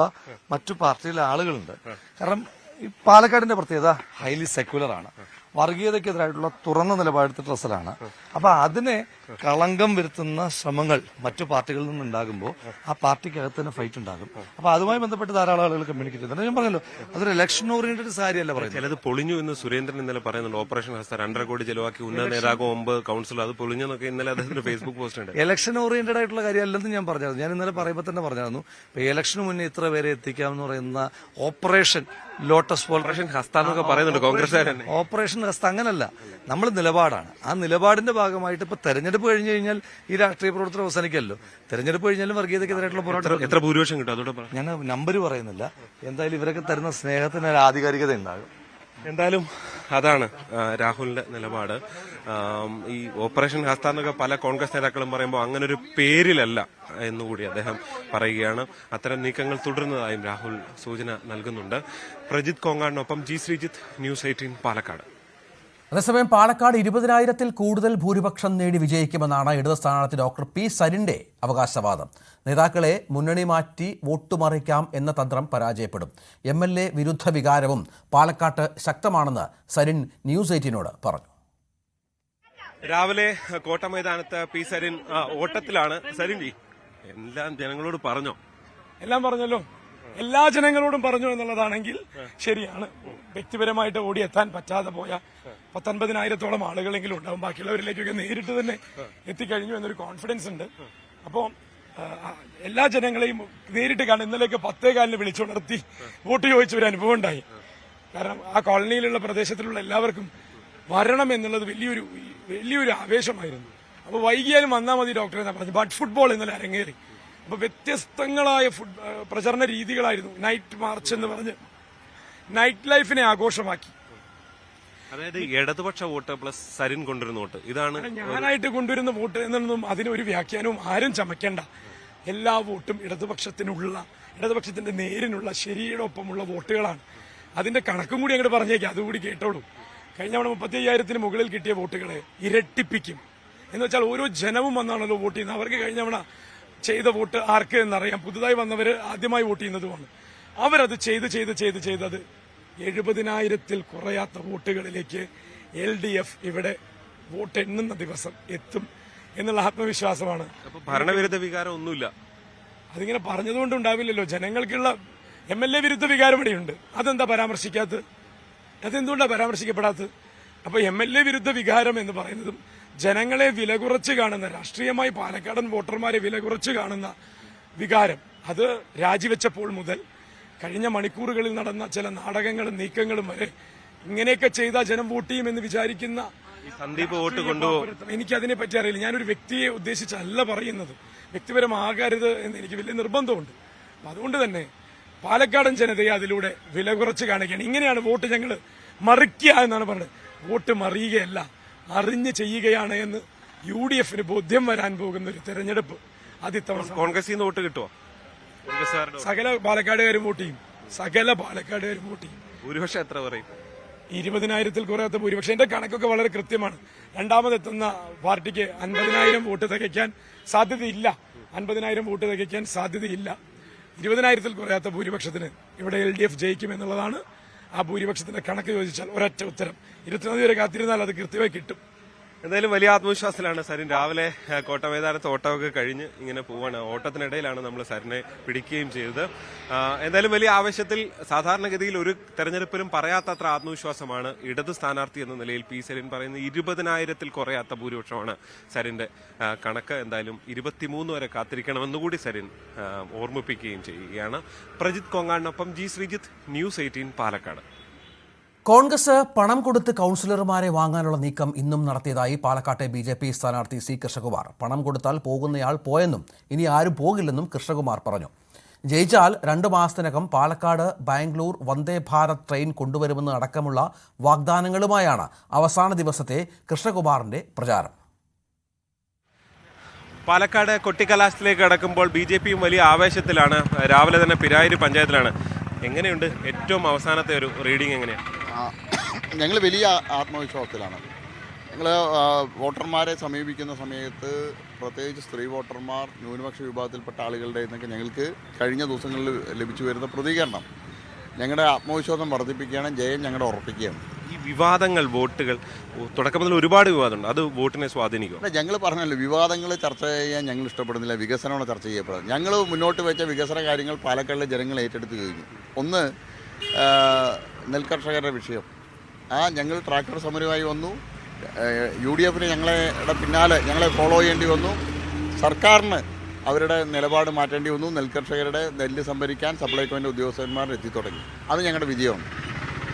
C: മറ്റു പാർട്ടിയിലെ ആളുകളുണ്ട്. കാരണം ഈ പാലക്കാടിന്റെ പ്രത്യേകത ഹൈലി സെക്യുലർ ആണ്. വർഗീയതയ്ക്കെതിരായിട്ടുള്ള തുറന്ന നിലപാടെടുത്ത ട്രസലാണ്. അപ്പൊ അതിനെ കളങ്കം വരുത്തുന്ന ശ്രമങ്ങൾ മറ്റു പാർട്ടികളിൽ നിന്നുണ്ടാകുമ്പോൾ ആ പാർട്ടിക്കകത്ത് തന്നെ ഫൈറ്റ് ഉണ്ടാകും. അപ്പൊ അതുമായി ബന്ധപ്പെട്ട് ധാരാളം ആളുകൾ കമ്മ്യൂണിക്കേറ്റ് ചെയ്യുന്നുണ്ട്. ഞാൻ പറഞ്ഞല്ലോ, അതൊരു ഇലക്ഷൻ ഓറിയന്റഡ് കാര്യമല്ല പറയുന്നത്.
F: ചിലത് പൊളിഞ്ഞു എന്ന് സുരേന്ദ്രൻ ഇന്നലെ പറയുന്നുണ്ട്. ഓപ്പറേഷൻ ഹസ്ത 2.5 കോടി ചെലവാക്കി ഉന്നത നേതാക്കൾ 9 കൌൺസിലർ അത് പൊളിഞ്ഞെന്നൊക്കെ ഇന്നലെ അദ്ദേഹത്തിന്റെ ഫേസ്ബുക്ക് പോസ്റ്റ് ഉണ്ട്.
C: ഇലക്ഷൻ ഓറിയന്റഡ് ആയിട്ടുള്ള കാര്യമല്ലെന്ന് ഞാൻ പറഞ്ഞായിരുന്നു. ഞാൻ ഇന്നലെ പറയുമ്പോൾ തന്നെ പറഞ്ഞായിരുന്നു, ഇപ്പൊ ഇലക്ഷന് മുന്നേ ഇത്ര പേരെ എത്തിക്കാമെന്ന് പറയുന്ന ഓപ്പറേഷൻ ലോട്ടസ്
F: ഓപ്പറേഷൻ ഹസ്ത എന്നൊക്കെ പറയുന്നുണ്ട് കോൺഗ്രസ്സുകാരൻ.
C: ഓപ്പറേഷൻ ഹസ്ത അങ്ങനല്ല, നമ്മൾ നിലപാടാണ്. ആ നിലപാടിന്റെ ഭാഗമായിട്ട് ഇപ്പൊ തെരഞ്ഞെടുപ്പ് കഴിഞ്ഞു കഴിഞ്ഞാൽ ഈ രാഷ്ട്രീയ പ്രവർത്തനം അവസാനിക്കല്ലോ. തെരഞ്ഞെടുപ്പ് കഴിഞ്ഞാലും വർഗീയതയ്ക്കെതിരായിട്ടുള്ള പോരാട്ടം.
F: എത്ര ഭൂരിപക്ഷം കിട്ടും? അതോടെ
C: ഞാൻ നമ്പർ പറയുന്നില്ല. എന്തായാലും ഇവരൊക്കെ തരുന്ന സ്നേഹത്തിന് ഒരു ആധികാരികത ഉണ്ടാകും.
F: എന്തായാലും അതാണ് രാഹുലിന്റെ നിലപാട്. ഈ ഓപ്പറേഷൻ ഹസ്ത എന്നൊക്കെ പല കോൺഗ്രസ് നേതാക്കളും പറയുമ്പോൾ അങ്ങനെ ഒരു പേരിലല്ല എന്നുകൂടി അദ്ദേഹം പറയുകയാണ്. അത്തരം നീക്കങ്ങൾ തുടരുന്നതായും രാഹുൽ സൂചന നൽകുന്നുണ്ട്. പ്രജിത് കോങ്ങാടിനൊപ്പം G. ശ്രീജിത്ത്, ന്യൂസ് 18 പാലക്കാട്.
A: അതേസമയം പാലക്കാട് 20,000-ൽ കൂടുതൽ ഭൂരിപക്ഷം നേടി വിജയിക്കുമെന്നാണ് ഇടത് സ്ഥാനാർത്ഥി ഡോക്ടർ പി സരിന്റെ അവകാശവാദം. നേതാക്കളെ മുന്നണി മാറ്റി വോട്ടുമറിക്കാം എന്ന തന്ത്രം പരാജയപ്പെടും. MLA വിരുദ്ധ വികാരവും പാലക്കാട്ട് ശക്തമാണെന്ന് സരിൻ ന്യൂസ് 18നോട് പറഞ്ഞു.
F: രാവിലെ കോട്ട മൈതാനത്ത് പി സരിൻ ഓട്ടത്തിലാണ്. സരിൻ ജി, എല്ലാം ജനങ്ങളോട് പറഞ്ഞോ?
B: എല്ലാം പറഞ്ഞല്ലോ, എല്ലാ ജനങ്ങളോടും പറഞ്ഞു എന്നുള്ളതാണെങ്കിൽ ശരിയാണ്. വ്യക്തിപരമായിട്ട് ഓടിയെത്താൻ പറ്റാതെ പോയ 19,000-ഓളം ആളുകളെങ്കിലും ഉണ്ടാവും. ബാക്കിയുള്ളവരിലേക്കൊക്കെ നേരിട്ട് തന്നെ എത്തിക്കഴിഞ്ഞു എന്നൊരു കോൺഫിഡൻസ് ഉണ്ട്. അപ്പോൾ എല്ലാ ജനങ്ങളെയും നേരിട്ട് കാണും. ഇന്നലെയൊക്കെ 10:15 വിളിച്ചുണർത്തി വോട്ട് ചോദിച്ച ഒരു അനുഭവം ഉണ്ടായി. കാരണം ആ കോളനിയിലുള്ള പ്രദേശത്തിലുള്ള എല്ലാവർക്കും വരണം എന്നുള്ളത് വലിയൊരു ആവേശമായിരുന്നു. അപ്പോൾ വൈകിയാലും വന്നാൽ മതി ഡോക്ടറെ എന്നാ പറഞ്ഞു. ബഡ് ഫുട്ബോൾ ഇന്നലെ അരങ്ങേറി. അപ്പോൾ വ്യത്യസ്തങ്ങളായ പ്രചരണ രീതികളായിരുന്നു. നൈറ്റ് മാർച്ച് എന്ന് പറഞ്ഞ് നൈറ്റ് ലൈഫിനെ ആഘോഷമാക്കി.
F: അതായത് ഇടതുപക്ഷ വോട്ട് പ്ലസ് സരിൻ കൊണ്ടുവരുന്ന വോട്ട്, ഇതാണ്
B: ഞാനായിട്ട് കൊണ്ടുവരുന്ന വോട്ട് എന്നൊന്നും അതിനൊരു വ്യാഖ്യാനവും ആരും ചമയ്ക്കേണ്ട. എല്ലാ വോട്ടും ഇടതുപക്ഷത്തിന്റെ നേരിനുള്ള ശരിയുടെ ഒപ്പമുള്ള വോട്ടുകളാണ്. അതിന്റെ കണക്കും കൂടി അങ്ങോട്ട് പറഞ്ഞേക്കാം, അതുകൂടി കേട്ടോളൂ. കഴിഞ്ഞ തവണ 35,000-ന് മുകളിൽ കിട്ടിയ വോട്ടുകളെ ഇരട്ടിപ്പിക്കും. എന്ന് വെച്ചാൽ ഓരോ ജനവും വന്നാണല്ലോ വോട്ട് ചെയ്യുന്നത്. അവർക്ക് കഴിഞ്ഞ തവണ ചെയ്ത വോട്ട് ആർക്ക് എന്നറിയാം. പുതുതായി വന്നവർ ആദ്യമായി വോട്ട് ചെയ്യുന്നതുമാണ്. അവരത് ചെയ്ത് 70,000-ൽ കുറയാത്ത വോട്ടുകളിലേക്ക് LDF ഇവിടെ വോട്ട് എണ്ണുന്ന ദിവസം എത്തും എന്നുള്ള ആത്മവിശ്വാസമാണ്.
F: ഭരണവിരുദ്ധ വികാരം ഒന്നുമില്ല.
B: അതിങ്ങനെ പറഞ്ഞതുകൊണ്ടുണ്ടാവില്ലല്ലോ. ജനങ്ങൾക്കുള്ള MLA വിരുദ്ധ വികാരം ഇവിടെയുണ്ട്. അതെന്താ പരാമർശിക്കാത്തത്? അതെന്തുകൊണ്ടാണ് പരാമർശിക്കപ്പെടാത്തത്? അപ്പൊ MLA വിരുദ്ധ വികാരം എന്ന് പറയുന്നതും ജനങ്ങളെ വില കുറച്ച് കാണുന്ന, രാഷ്ട്രീയമായി പാലക്കാടൻ വോട്ടർമാരെ വില കുറച്ച് കാണുന്ന വികാരം, അത് രാജിവെച്ചപ്പോൾ മുതൽ കഴിഞ്ഞ മണിക്കൂറുകളിൽ നടന്ന ചില നാടകങ്ങളും നീക്കങ്ങളും വരെ ഇങ്ങനെയൊക്കെ ചെയ്താൽ ജനം വോട്ട് ചെയ്യുമെന്ന് വിചാരിക്കുന്ന
F: സന്ദീപ് വോട്ട് കൊണ്ടുപോകും.
B: എനിക്കതിനെ പറ്റി അറിയില്ല. ഞാനൊരു വ്യക്തിയെ ഉദ്ദേശിച്ചല്ല പറയുന്നത്. വ്യക്തിപരമാകരുത് എന്ന് എനിക്ക് വലിയ നിർബന്ധമുണ്ട്. അപ്പൊ അതുകൊണ്ട് തന്നെ പാലക്കാടൻ ജനതയെ അതിലൂടെ വില കുറച്ച് കാണിക്കുകയാണ്. ഇങ്ങനെയാണ് വോട്ട് ഞങ്ങൾ മറിക്കുക എന്നാണ് പറഞ്ഞത്. വോട്ട് മറിയുകയല്ല, അറിഞ്ഞ് ചെയ്യുകയാണ് എന്ന് UDFന് ബോധ്യം വരാൻ പോകുന്ന ഒരു തെരഞ്ഞെടുപ്പ് അതിത്തവണ
F: കോൺഗ്രസിൽ നിന്ന് വോട്ട് കിട്ടുമോ?
B: സകല പാലക്കാടുകാരും വോട്ട് ചെയ്യും.
F: ഭൂരിപക്ഷം എത്ര പറയും?
B: 20,000-ൽ കുറയാത്ത ഭൂരിപക്ഷം. എന്റെ കണക്കൊക്കെ വളരെ കൃത്യമാണ്. രണ്ടാമതെത്തുന്ന പാർട്ടിക്ക് 50,000 വോട്ട് തികയ്ക്കാൻ സാധ്യതയില്ല. 50,000 വോട്ട് തികയ്ക്കാൻ സാധ്യതയില്ല. 20,000-ൽ കുറയാത്ത ഭൂരിപക്ഷത്തിന് ഇവിടെ LDF ജയിക്കും എന്നുള്ളതാണ്. ആ ഭൂരിപക്ഷത്തിന്റെ കണക്ക് ചോദിച്ചാൽ ഒരൊറ്റ ഉത്തരം. 24 വരെ കാത്തിരുന്നാൽ അത് കൃത്യമായി കിട്ടും.
F: എന്തായാലും വലിയ ആത്മവിശ്വാസത്തിലാണ് സരിൻ. രാവിലെ കോട്ട മൈതാനത്ത് ഓട്ടമൊക്കെ കഴിഞ്ഞ് ഇങ്ങനെ പോവാണ്. ഓട്ടത്തിനിടയിലാണ് നമ്മൾ സരിനെ പിടിക്കുകയും ചെയ്തത്. എന്തായാലും വലിയ ആവേശത്തിൽ, സാധാരണഗതിയിൽ ഒരു തെരഞ്ഞെടുപ്പിലും പറയാത്തത്ര ആത്മവിശ്വാസമാണ് ഇടത് സ്ഥാനാർത്ഥി എന്ന നിലയിൽ പി സരിൻ പറയുന്നത്. 20,000-ൽ കുറയാത്ത ഭൂരിപക്ഷമാണ് സരിന്റെ കണക്ക്. എന്തായാലും 23 വരെ കാത്തിരിക്കണമെന്നുകൂടി സരിൻ ഓർമ്മിപ്പിക്കുകയും ചെയ്യുകയാണ്. പ്രജിത് കൊങ്ങാടിനൊപ്പം G ശ്രീജിത്ത്, ന്യൂസ് 18 പാലക്കാട്.
A: കോൺഗ്രസ് പണം കൊടുത്ത് കൗൺസിലർമാരെ വാങ്ങാനുള്ള നീക്കം ഇന്നും നടത്തിയതായി പാലക്കാട്ടെ BJP സ്ഥാനാർത്ഥി C കൃഷ്ണകുമാർ. പണം കൊടുത്താൽ പോകുന്നയാൾ പോയെന്നും ഇനി ആരും പോകില്ലെന്നും കൃഷ്ണകുമാർ പറഞ്ഞു. ജയിച്ചാൽ 2 മാസത്തിനകം പാലക്കാട് ബാംഗ്ലൂർ വന്ദേ ഭാരത് ട്രെയിൻ കൊണ്ടുവരുമെന്ന് അടക്കമുള്ള വാഗ്ദാനങ്ങളുമായാണ് അവസാന ദിവസത്തെ കൃഷ്ണകുമാറിന്റെ പ്രചാരം.
F: പാലക്കാട് കൊട്ടിക്കലാശത്തിലേക്ക് കടക്കുമ്പോൾ BJPയും വലിയ ആവേശത്തിലാണ്. രാവിലെ തന്നെ പിരായിരി പഞ്ചായത്തിലാണ്. എങ്ങനെയുണ്ട് ഏറ്റവും അവസാനത്തെ ഒരു റീഡിംഗ്? എങ്ങനെയാണ്?
H: ഞങ്ങൾ വലിയ ആത്മവിശ്വാസത്തിലാണ്. ഞങ്ങൾ വോട്ടർമാരെ സമീപിക്കുന്ന സമയത്ത്, പ്രത്യേകിച്ച് സ്ത്രീ വോട്ടർമാർ, ന്യൂനപക്ഷ വിഭാഗത്തിൽപ്പെട്ട ആളുകളുടെ നിന്നൊക്കെ ഞങ്ങൾക്ക് കഴിഞ്ഞ ദിവസങ്ങളിൽ ലഭിച്ചു വരുന്ന പ്രതികരണം ഞങ്ങളുടെ ആത്മവിശ്വാസം വർദ്ധിപ്പിക്കുകയാണ്. ജയം ഞങ്ങളുടെ ഉറപ്പിക്കുകയാണ്.
F: ഈ വിവാദങ്ങൾ, വോട്ടുകൾ തുടക്കം മുതൽ ഒരുപാട് വിവാദമുണ്ട്, അത് വോട്ടിനെ സ്വാധീനിക്കും.
H: ഞങ്ങൾ പറഞ്ഞല്ലോ, വിവാദങ്ങൾ ചർച്ച ചെയ്യാൻ ഞങ്ങൾ ഇഷ്ടപ്പെടുന്നില്ല, വികസനമാണ് ചർച്ച ചെയ്യപ്പെടുന്നത്. ഞങ്ങൾ മുന്നോട്ട് വെച്ച വികസന കാര്യങ്ങൾ പാലക്കാടിലെ ജനങ്ങൾ ഏറ്റെടുത്ത് കഴിഞ്ഞു. ഒന്ന്, നെൽകർഷകരുടെ വിഷയം. ഞങ്ങൾ ട്രാക്ടർ സമരമായി വന്നു. UDFന് ഞങ്ങളുടെ പിന്നാലെ ഞങ്ങളെ ഫോളോ ചെയ്യേണ്ടി വന്നു. സർക്കാരിന് അവരുടെ നിലപാട് മാറ്റേണ്ടി വന്നു. നെൽകർഷകരുടെ നെല്ല് സംഭരിക്കാൻ സപ്ലൈകോൻ്റെ ഉദ്യോഗസ്ഥന്മാർ എത്തിത്തുടങ്ങി. അത് ഞങ്ങളുടെ വിജയമാണ്.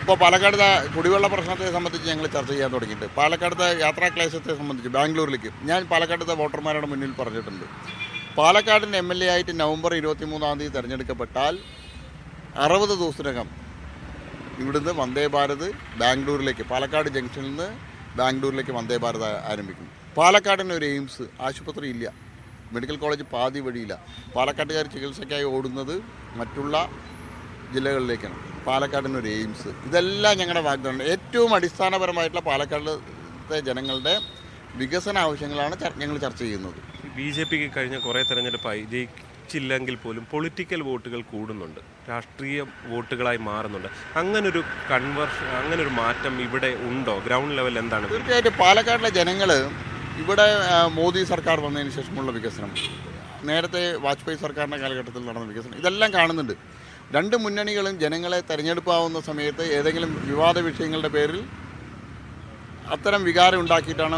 H: ഇപ്പോൾ പാലക്കാടത്തെ കുടിവെള്ള പ്രശ്നത്തെ സംബന്ധിച്ച് ഞങ്ങൾ ചർച്ച ചെയ്യാൻ തുടങ്ങിയിട്ടുണ്ട്. പാലക്കാടത്തെ യാത്രാക്ലേശത്തെ സംബന്ധിച്ച് ബാംഗ്ലൂരിലേക്ക് ഞാൻ പാലക്കാടത്തെ വോട്ടർമാരുടെ മുന്നിൽ പറഞ്ഞിട്ടുണ്ട്. പാലക്കാടിൻ്റെ MLA ആയിട്ട് നവംബർ 23-ാം തീയതി തിരഞ്ഞെടുക്കപ്പെട്ടാൽ 60 ദിവസത്തിനകം ഇവിടുന്ന് വന്ദേ ഭാരത് ബാംഗ്ലൂരിലേക്ക്, പാലക്കാട് ജംഗ്ഷനിൽ നിന്ന് ബാംഗ്ലൂരിലേക്ക് വന്ദേ ഭാരത് ആരംഭിക്കും. പാലക്കാടിന് ഒരു എയിംസ് ആശുപത്രി ഇല്ല, മെഡിക്കൽ കോളേജ് പാതി വഴിയില്ല. പാലക്കാട്ടുകാർ ചികിത്സയ്ക്കായി ഓടുന്നത് മറ്റുള്ള ജില്ലകളിലേക്കാണ്. പാലക്കാടിനൊരു എയിംസ്, ഇതെല്ലാം ഞങ്ങളുടെ വാഗ്ദാനം. ഏറ്റവും അടിസ്ഥാനപരമായിട്ടുള്ള പാലക്കാടിലത്തെ ജനങ്ങളുടെ വികസന ആവശ്യങ്ങളാണ് ഞങ്ങൾ ചർച്ച ചെയ്യുന്നത്.
F: BJPക്ക് കഴിഞ്ഞ കുറേ തെരഞ്ഞെടുപ്പായി ജയിച്ചില്ലെങ്കിൽ പോലും പൊളിറ്റിക്കൽ വോട്ടുകൾ കൂടുന്നുണ്ട്, രാഷ്ട്രീയ വോട്ടുകളായി മാറുന്നുണ്ട്. അങ്ങനൊരു അങ്ങനൊരു മാറ്റം ഇവിടെ ഉണ്ടോ? ഗ്രൗണ്ട് ലെവൽ എന്താണ്?
H: തീർച്ചയായിട്ടും പാലക്കാടിലെ ജനങ്ങൾ ഇവിടെ മോദി സർക്കാർ വന്നതിന് ശേഷമുള്ള വികസനം, നേരത്തെ വാജ്പേയി സർക്കാരിൻ്റെ കാലഘട്ടത്തിൽ നടന്ന വികസനം, ഇതെല്ലാം കാണുന്നുണ്ട്. രണ്ട് മുന്നണികളും ജനങ്ങളെ തെരഞ്ഞെടുപ്പാവുന്ന സമയത്ത് ഏതെങ്കിലും വിവാദ വിഷയങ്ങളുടെ പേരിൽ അത്തരം വികാരം ഉണ്ടാക്കിയിട്ടാണ്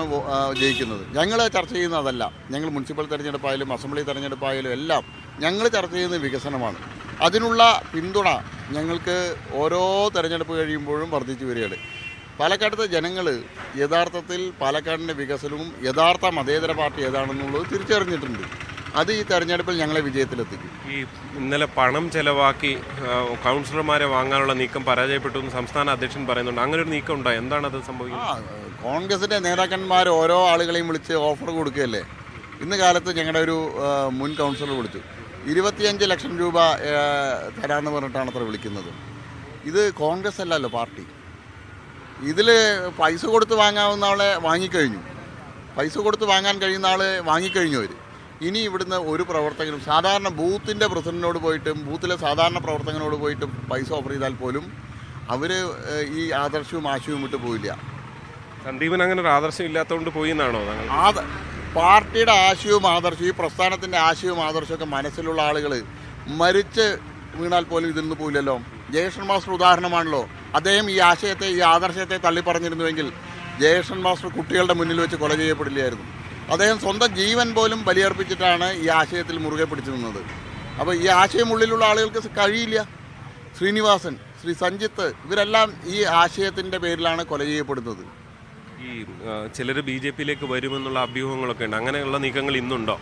H: ജയിക്കുന്നത്. ഞങ്ങൾ ചർച്ച ചെയ്യുന്നത് അതല്ല. ഞങ്ങൾ മുനിസിപ്പൽ തെരഞ്ഞെടുപ്പായാലും അസംബ്ലി തെരഞ്ഞെടുപ്പായാലും എല്ലാം ഞങ്ങൾ ചർച്ച ചെയ്യുന്നത് വികസനമാണ്. അതിനുള്ള പിന്തുണ ഞങ്ങൾക്ക് ഓരോ തെരഞ്ഞെടുപ്പ് കഴിയുമ്പോഴും വർദ്ധിച്ചു വരികയാണ്. പാലക്കാടത്തെ ജനങ്ങൾ യഥാർത്ഥത്തിൽ പാലക്കാടിൻ്റെ വികസനവും യഥാർത്ഥ മതേതര പാർട്ടി ഏതാണെന്നുള്ളത് തിരിച്ചറിഞ്ഞിട്ടുണ്ട്. അത് ഈ തെരഞ്ഞെടുപ്പിൽ ഞങ്ങളെ വിജയത്തിലെത്തിക്കും.
F: ഈ ഇന്നലെ പണം ചെലവാക്കി കൗൺസിലർമാരെ വാങ്ങാനുള്ള നീക്കം പരാജയപ്പെട്ടു എന്ന് സംസ്ഥാന അധ്യക്ഷൻ പറയുന്നുണ്ട്. അങ്ങനെ ഒരു നീക്കം ഉണ്ടോ? എന്താണ് അത് സംഭവിക്കുന്നത്?
H: കോൺഗ്രസിൻ്റെ നേതാക്കന്മാർ ഓരോ ആളുകളെയും വിളിച്ച് ഓഫർ കൊടുക്കുകയല്ലേ. ഇന്ന് കാലത്ത് ഞങ്ങളുടെ ഒരു മുൻ കൗൺസിലർ വിളിച്ചു, 25 ലക്ഷം രൂപ തരാമെന്ന് പറഞ്ഞിട്ടാണ് അത്ര വിളിക്കുന്നത്. ഇത് കോൺഗ്രസ് അല്ലല്ലോ പാർട്ടി. ഇതിൽ പൈസ കൊടുത്ത് വാങ്ങാവുന്ന ആളെ വാങ്ങിക്കഴിഞ്ഞു, പൈസ കൊടുത്ത് വാങ്ങാൻ കഴിയുന്ന ആൾ വാങ്ങിക്കഴിഞ്ഞു. അവർ ഇനി ഇവിടുന്ന് ഒരു പ്രവർത്തകനും സാധാരണ ബൂത്തിൻ്റെ പ്രസിഡന്റിനോട് പോയിട്ടും ബൂത്തിലെ സാധാരണ പ്രവർത്തകനോട് പോയിട്ടും പൈസ ഓഫർ ചെയ്താൽ പോലും അവർ ഈ ആദർശവും ആശയവും വിട്ടു പോയില്ല.
F: സന്ദീപൻ അങ്ങനെ ഒരു ആദർശം ഇല്ലാത്തതുകൊണ്ട് പോയി എന്നാണോ?
H: പാർട്ടിയുടെ ആശയവും ആദർശവും, ഈ പ്രസ്ഥാനത്തിൻ്റെ ആശയവും ആദർശമൊക്കെ മനസ്സിലുള്ള ആളുകൾ മരിച്ച് വീണാൽ പോലും ഇതിൽ നിന്ന് പോയില്ലല്ലോ. ജയകൃഷ്ണൻ മാസ്റ്റർ ഉദാഹരണമാണല്ലോ. അദ്ദേഹം ഈ ആശയത്തെ, ഈ ആദർശത്തെ തള്ളിപ്പറഞ്ഞിരുന്നുവെങ്കിൽ ജയകൃഷ്ണൻ മാസ്റ്റർ കുട്ടികളുടെ മുന്നിൽ വെച്ച് കൊല ചെയ്യപ്പെടില്ലായിരുന്നു. അദ്ദേഹം സ്വന്തം ജീവൻ പോലും ബലിയർപ്പിച്ചിട്ടാണ് ഈ ആശയത്തിൽ മുറുകെ പിടിച്ചു നിന്നത്. അപ്പോൾ ഈ ആശയം ഉള്ളിലുള്ള ആളുകൾക്ക് കഴിയില്ല. ശ്രീനിവാസൻ, ശ്രീ സഞ്ജിത്ത്, ഇവരെല്ലാം ഈ ആശയത്തിൻ്റെ പേരിലാണ് കൊല ചെയ്യപ്പെടുന്നത്.
F: ഈ ചിലർ BJPയിലേക്ക് വരുമെന്നുള്ള അഭ്യൂഹങ്ങളൊക്കെ ഉണ്ട്. അങ്ങനെയുള്ള നീക്കങ്ങൾ ഇന്നുണ്ടോ?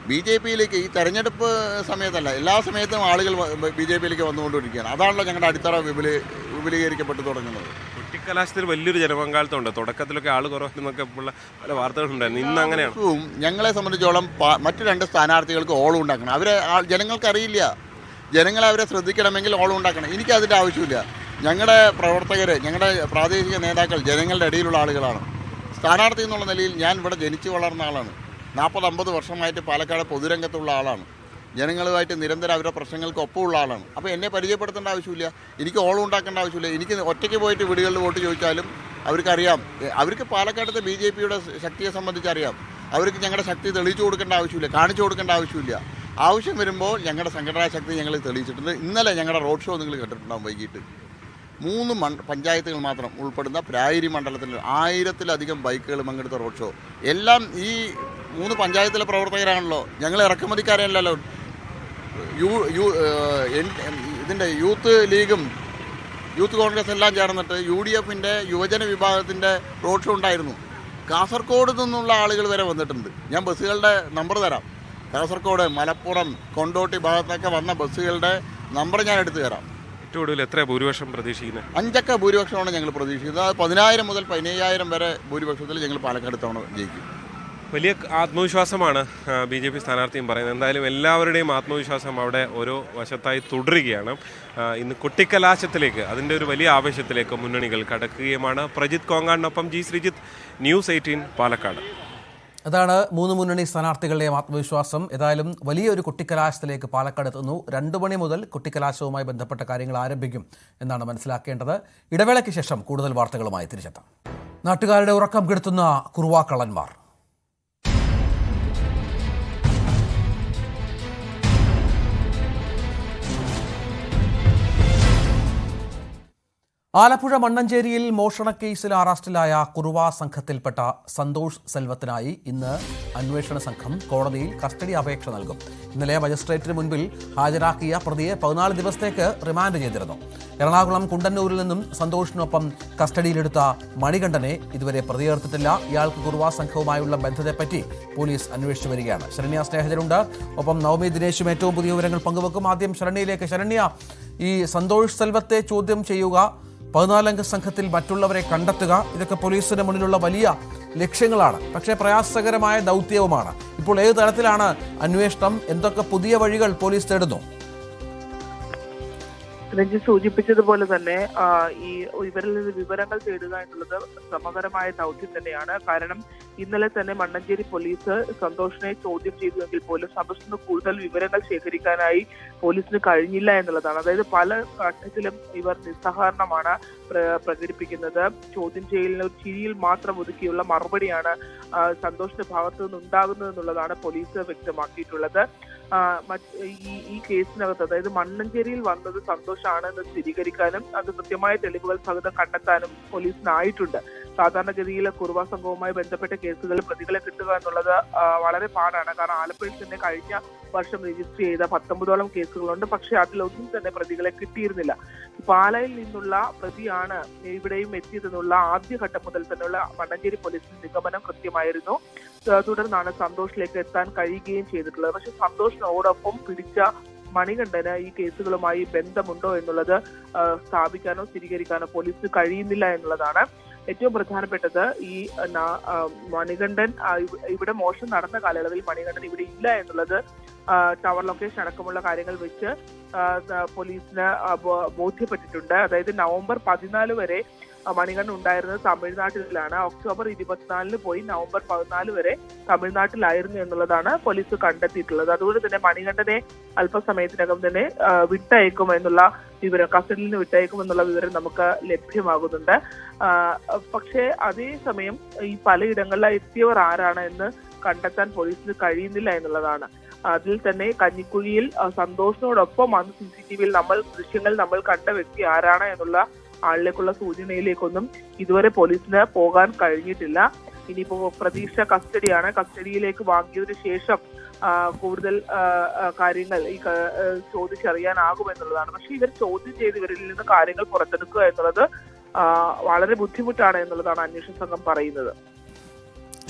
H: BJPയിലേക്ക് ഈ തെരഞ്ഞെടുപ്പ് സമയത്തല്ല, എല്ലാ സമയത്തും ആളുകൾ BJPയിലേക്ക് വന്നുകൊണ്ടിരിക്കുകയാണ്. അതാണല്ലോ ഞങ്ങളുടെ അടിത്തറ വിപുലീകരിക്കപ്പെട്ടു തുടങ്ങുന്നത്.
F: കുട്ടിക്കലാശത്തിൽ വലിയൊരു ജനപങ്കാളിത്തമുണ്ട്. തുടക്കത്തിലൊക്കെ ആൾ കുറവെന്നൊക്കെ ഉള്ള പല വാർത്തകളുണ്ടായിരുന്നു. ഇന്ന് അങ്ങനെയാണ്.
H: ഞങ്ങളെ സംബന്ധിച്ചോളം മറ്റു 2 സ്ഥാനാർത്ഥികൾക്ക് ഓളം ഉണ്ടാക്കണം. അവരെ ജനങ്ങൾക്കറിയില്ല. ജനങ്ങളെ അവരെ ശ്രദ്ധിക്കണമെങ്കിൽ ഓളം ഉണ്ടാക്കണം. എനിക്കതിൻ്റെ ആവശ്യമില്ല. ഞങ്ങളുടെ പ്രവർത്തകർ, ഞങ്ങളുടെ പ്രാദേശിക നേതാക്കൾ ജനങ്ങളുടെ ഇടയിലുള്ള ആളുകളാണ്. സ്ഥാനാർത്ഥി എന്നുള്ള നിലയിൽ ഞാൻ ഇവിടെ ജനിച്ചു വളർന്ന ആളാണ്. 40-50 വർഷമായിട്ട് പാലക്കാട് പൊതുരംഗത്തുള്ള ആളാണ്. ജനങ്ങളുമായിട്ട് നിരന്തരം അവരുടെ പ്രശ്നങ്ങൾക്ക് ഒപ്പമുള്ള ആളാണ്. അപ്പോൾ എന്നെ പരിചയപ്പെടുത്തേണ്ട ആവശ്യമില്ല, എനിക്ക് ഓളം ഉണ്ടാക്കേണ്ട ആവശ്യമില്ല. എനിക്ക് ഒറ്റയ്ക്ക് പോയിട്ട് വീടുകളിൽ വോട്ട് ചോദിച്ചാലും അവർക്കറിയാം. അവർക്ക് പാലക്കാടത്തെ BJPയുടെ ശക്തിയെ സംബന്ധിച്ചറിയാം. അവർക്ക് ഞങ്ങളുടെ ശക്തി തെളിയിച്ചു കൊടുക്കേണ്ട ആവശ്യമില്ല, കാണിച്ചു കൊടുക്കേണ്ട ആവശ്യമില്ല. ആവശ്യം വരുമ്പോൾ ഞങ്ങളുടെ സംഘടനാ ശക്തി ഞങ്ങൾ തെളിയിച്ചിട്ടുണ്ട്. ഇന്നലെ ഞങ്ങളുടെ റോഡ് ഷോ നിങ്ങൾ കേട്ടിട്ടുണ്ടാകും. വൈകിട്ട് 3 പഞ്ചായത്തുകൾ മാത്രം ഉൾപ്പെടുന്ന പ്രായരി മണ്ഡലത്തിൽ 1000-ലധികം ബൈക്കുകൾ പങ്കെടുത്ത റോഡ് ഷോ. എല്ലാം ഈ 3 പഞ്ചായത്തിലെ പ്രവർത്തകരാണല്ലോ. ഞങ്ങൾ ഇറക്കുമതിക്കാരല്ലോ. ഇതിൻ്റെ യൂത്ത് ലീഗും യൂത്ത് കോൺഗ്രസ് എല്ലാം ചേർന്നിട്ട് UDFൻ്റെ യുവജന വിഭാഗത്തിൻ്റെ റോഡ് ഷോ ഉണ്ടായിരുന്നു. കാസർഗോഡ് നിന്നുള്ള ആളുകൾ വരെ വന്നിട്ടുണ്ട്. ഞാൻ ബസ്സുകളുടെ നമ്പർ തരാം. കാസർഗോഡ്, മലപ്പുറം, കൊണ്ടോട്ടി ഭാഗത്തൊക്കെ വന്ന ബസ്സുകളുടെ നമ്പർ ഞാൻ എടുത്തു തരാം.
F: ഏറ്റവും കൂടുതൽ എത്ര ഭൂരിപക്ഷം പ്രതീക്ഷിക്കുന്നത്?
H: 5 ഭൂരിപക്ഷമാണ് ഞങ്ങൾ പ്രതീക്ഷിക്കുന്നത്. 10,000 മുതൽ 15,000 വരെ ഭൂരിപക്ഷത്തിൽ ഞങ്ങൾ പാലക്കാട് തവണ ജയിക്കും.
F: വലിയ ആത്മവിശ്വാസമാണ് BJP സ്ഥാനാർത്ഥിയും പറയുന്നത്. എന്തായാലും എല്ലാവരുടെയും ആത്മവിശ്വാസം അവിടെ ഓരോ വശത്തായി തുടരുകയാണ്. ഇന്ന് കൊട്ടിക്കലാശത്തിലേക്ക്, അതിൻ്റെ ഒരു വലിയ ആവേശത്തിലേക്ക് മുന്നണികൾ കടക്കുകയുമാണ്. പ്രജിത് കോങ്ങാടിനൊപ്പം G ശ്രീജിത്ത്, ന്യൂസ് 18 പാലക്കാട്.
A: അതാണ് 3 മുന്നണി സ്ഥാനാർത്ഥികളുടെയും ആത്മവിശ്വാസം. ഏതായാലും വലിയൊരു കൊട്ടിക്കലാശത്തിലേക്ക് പാലക്കാട് എത്തുന്നു. 2 മണി മുതൽ കൊട്ടിക്കലാശവുമായി ബന്ധപ്പെട്ട കാര്യങ്ങൾ ആരംഭിക്കും എന്നാണ് മനസ്സിലാക്കേണ്ടത്. ഇടവേളയ്ക്ക് ശേഷം കൂടുതൽ വാർത്തകളുമായി തിരിച്ചെത്താം. നാട്ടുകാരുടെ ഉറക്കം കെടുത്തുന്ന കുറുവാക്കള്ളന്മാർ. ആലപ്പുഴ മണ്ണഞ്ചേരിയിൽ മോഷണക്കേസിൽ അറസ്റ്റിലായ കുറുവ സംഘത്തിൽപ്പെട്ട സന്തോഷ് സെൽവത്തിനായി ഇന്ന് അന്വേഷണ സംഘം കോടതിയിൽ കസ്റ്റഡി അപേക്ഷ നൽകും. ഇന്നലെ മജിസ്ട്രേറ്റിന് മുൻപിൽ ഹാജരാക്കിയ പ്രതിയെ 14 ദിവസത്തേക്ക് റിമാൻഡ് ചെയ്തിരുന്നു. എറണാകുളം കുണ്ടന്നൂരിൽ നിന്നും സന്തോഷിനൊപ്പം കസ്റ്റഡിയിലെടുത്ത മണികണ്ഠനെ ഇതുവരെ പ്രതി ചേർത്തിട്ടില്ല. ഇയാൾക്ക് കുറുവ സംഘവുമായുള്ള ബന്ധത്തെപ്പറ്റി പോലീസ് അന്വേഷിച്ചു വരികയാണ്. ശരണ്യ സ്നേഹിതരുണ്ട്, ഒപ്പം നവമി ദിനേശും ഏറ്റവും പുതിയ വിവരങ്ങൾ പങ്കുവെക്കും. ആദ്യം ശരണ്യയിലേക്ക്. ശരണ്യ, ഈ സന്തോഷ് സെൽവത്തെ ചോദ്യം ചെയ്യുക, 14-അംഗ സംഘത്തിൽ മറ്റുള്ളവരെ കണ്ടെത്തുക, ഇതൊക്കെ പോലീസിന് മുന്നിലുള്ള വലിയ ലക്ഷ്യങ്ങളാണ്. പക്ഷേ പ്രയാസകരമായ ദൗത്യവുമാണ്. ഇപ്പോൾ ഏത് തലത്തിലാണ് അന്വേഷണം? എന്തൊക്കെ പുതിയ വഴികൾ പോലീസ് തേടുന്നു?
I: രഞ്ജിത്ത് സൂചിപ്പിച്ചതുപോലെ തന്നെ ഈ ഇവരിൽ നിന്ന് വിവരങ്ങൾ തേടുക എന്നുള്ളത് ശ്രമകരമായ ദൗത്യം തന്നെയാണ്. കാരണം ഇന്നലെ തന്നെ മണ്ണഞ്ചേരി പോലീസ് സന്തോഷിനെ ചോദ്യം ചെയ്തുവെങ്കിൽ പോലും സന്തോഷിൽ നിന്ന് കൂടുതൽ വിവരങ്ങൾ ശേഖരിക്കാനായി പോലീസിന് കഴിഞ്ഞില്ല എന്നുള്ളതാണ്. അതായത് പല ഘട്ടത്തിലും ഇവർ നിസ്സഹകരണമാണ് പ്രകടിപ്പിക്കുന്നത്. ചോദ്യം ചെയ്യലിന് ഒരു ചിരിയിൽ മാത്രം ഒതുക്കിയുള്ള മറുപടിയാണ് സന്തോഷിന്റെ ഭാഗത്തു നിന്ന് ഉണ്ടാകുന്നത് എന്നുള്ളതാണ് പോലീസ് വ്യക്തമാക്കിയിട്ടുള്ളത്. ഈ കേസിനകത്ത് അതായത് മണ്ണഞ്ചേരിയിൽ വന്നത് സന്തോഷാണ് എന്ന് സ്ഥിരീകരിക്കാനും അത് കൃത്യമായ തെളിവുകൾ സഹിതം കണ്ടെത്താനും പോലീസിനായിട്ടുണ്ട്. സാധാരണഗതിയിൽ കുറുവ സംഘവുമായി ബന്ധപ്പെട്ട കേസുകളിൽ പ്രതികളെ കിട്ടുക എന്നുള്ളത് വളരെ പാടാണ്. കാരണം ആലപ്പുഴയിൽ തന്നെ കഴിഞ്ഞ വർഷം രജിസ്റ്റർ ചെയ്ത 19ഓളം കേസുകളുണ്ട്. പക്ഷെ അതിലൊന്നും തന്നെ പ്രതികളെ കിട്ടിയിരുന്നില്ല. പാലായിൽ നിന്നുള്ള പ്രതിയാണ് ഇവിടെയും എത്തിയതെന്നുള്ള ആദ്യഘട്ടം മുതൽ തന്നെയുള്ള മണ്ണഞ്ചേരി പോലീസിന്റെ നിഗമനം കൃത്യമായിരുന്നു. തുടർന്നാണ് സന്തോഷിലേക്ക് എത്താൻ കഴിയുകയും ചെയ്തിട്ടുള്ളത്. പക്ഷെ സന്തോഷിനോടൊപ്പം പിടിച്ച മണികണ്ഠന് ഈ കേസുകളുമായി ബന്ധമുണ്ടോ എന്നുള്ളത് സ്ഥാപിക്കാനോ സ്ഥിരീകരിക്കാനോ പോലീസിന് കഴിയുന്നില്ല എന്നുള്ളതാണ് ഏറ്റവും പ്രധാനപ്പെട്ടത്. ഈ മണികണ്ഠൻ ഇവിടെ മോഷണം നടന്ന കാലയളവിൽ മണികണ്ഠൻ ഇവിടെ ഇല്ല എന്നുള്ളത് ടവർ ലൊക്കേഷൻ അടക്കമുള്ള കാര്യങ്ങൾ വെച്ച് പോലീസിന് ബോധ്യപ്പെട്ടിട്ടുണ്ട്. അതായത് നവംബർ 14 വരെ മണികണ്ഠൻ ഉണ്ടായിരുന്നത് തമിഴ്നാട്ടിലാണ്. ഒക്ടോബർ 24 പോയി നവംബർ 14 വരെ തമിഴ്നാട്ടിലായിരുന്നു എന്നുള്ളതാണ് പോലീസ് കണ്ടെത്തിയിട്ടുള്ളത്. അതുകൊണ്ട് തന്നെ മണികണ്ഠനെ അല്പസമയത്തിനകം തന്നെ വിട്ടയക്കും എന്നുള്ള വിവരം, കസ്റ്റഡിയിൽ നിന്ന് വിട്ടയക്കും എന്നുള്ള വിവരം നമുക്ക് ലഭ്യമാകുന്നുണ്ട്. പക്ഷേ അതേസമയം ഈ പലയിടങ്ങളിൽ എത്തിയവർ ആരാണ് എന്ന് കണ്ടെത്താൻ പോലീസിന് കഴിയുന്നില്ല എന്നുള്ളതാണ്. അതിൽ തന്നെ കഞ്ഞിക്കുഴിയിൽ സന്തോഷിനോടൊപ്പം അന്ന് CCTV-യിൽ ദൃശ്യങ്ങൾ നമ്മൾ കണ്ട വ്യക്തി ആരാണ് എന്നുള്ള ആളിലേക്കുള്ള സൂചനയിലേക്കൊന്നും ഇതുവരെ പോലീസിന് പോകാൻ കഴിഞ്ഞിട്ടില്ല. ഇനിയിപ്പോ പ്രതീക്ഷ കസ്റ്റഡിയാണ്. കസ്റ്റഡിയിലേക്ക് വാങ്ങിയതിനു ശേഷം കൂടുതൽ കാര്യങ്ങൾ ഈ ചോദിച്ചറിയാനാകുമെന്നുള്ളതാണ്. പക്ഷെ ഇവർ ചോദ്യം ചെയ്ത് ഇവരിൽ നിന്ന് കാര്യങ്ങൾ പുറത്തെടുക്കുക എന്നുള്ളത് വളരെ ബുദ്ധിമുട്ടാണ് എന്നുള്ളതാണ് അന്വേഷണ സംഘം പറയുന്നത്.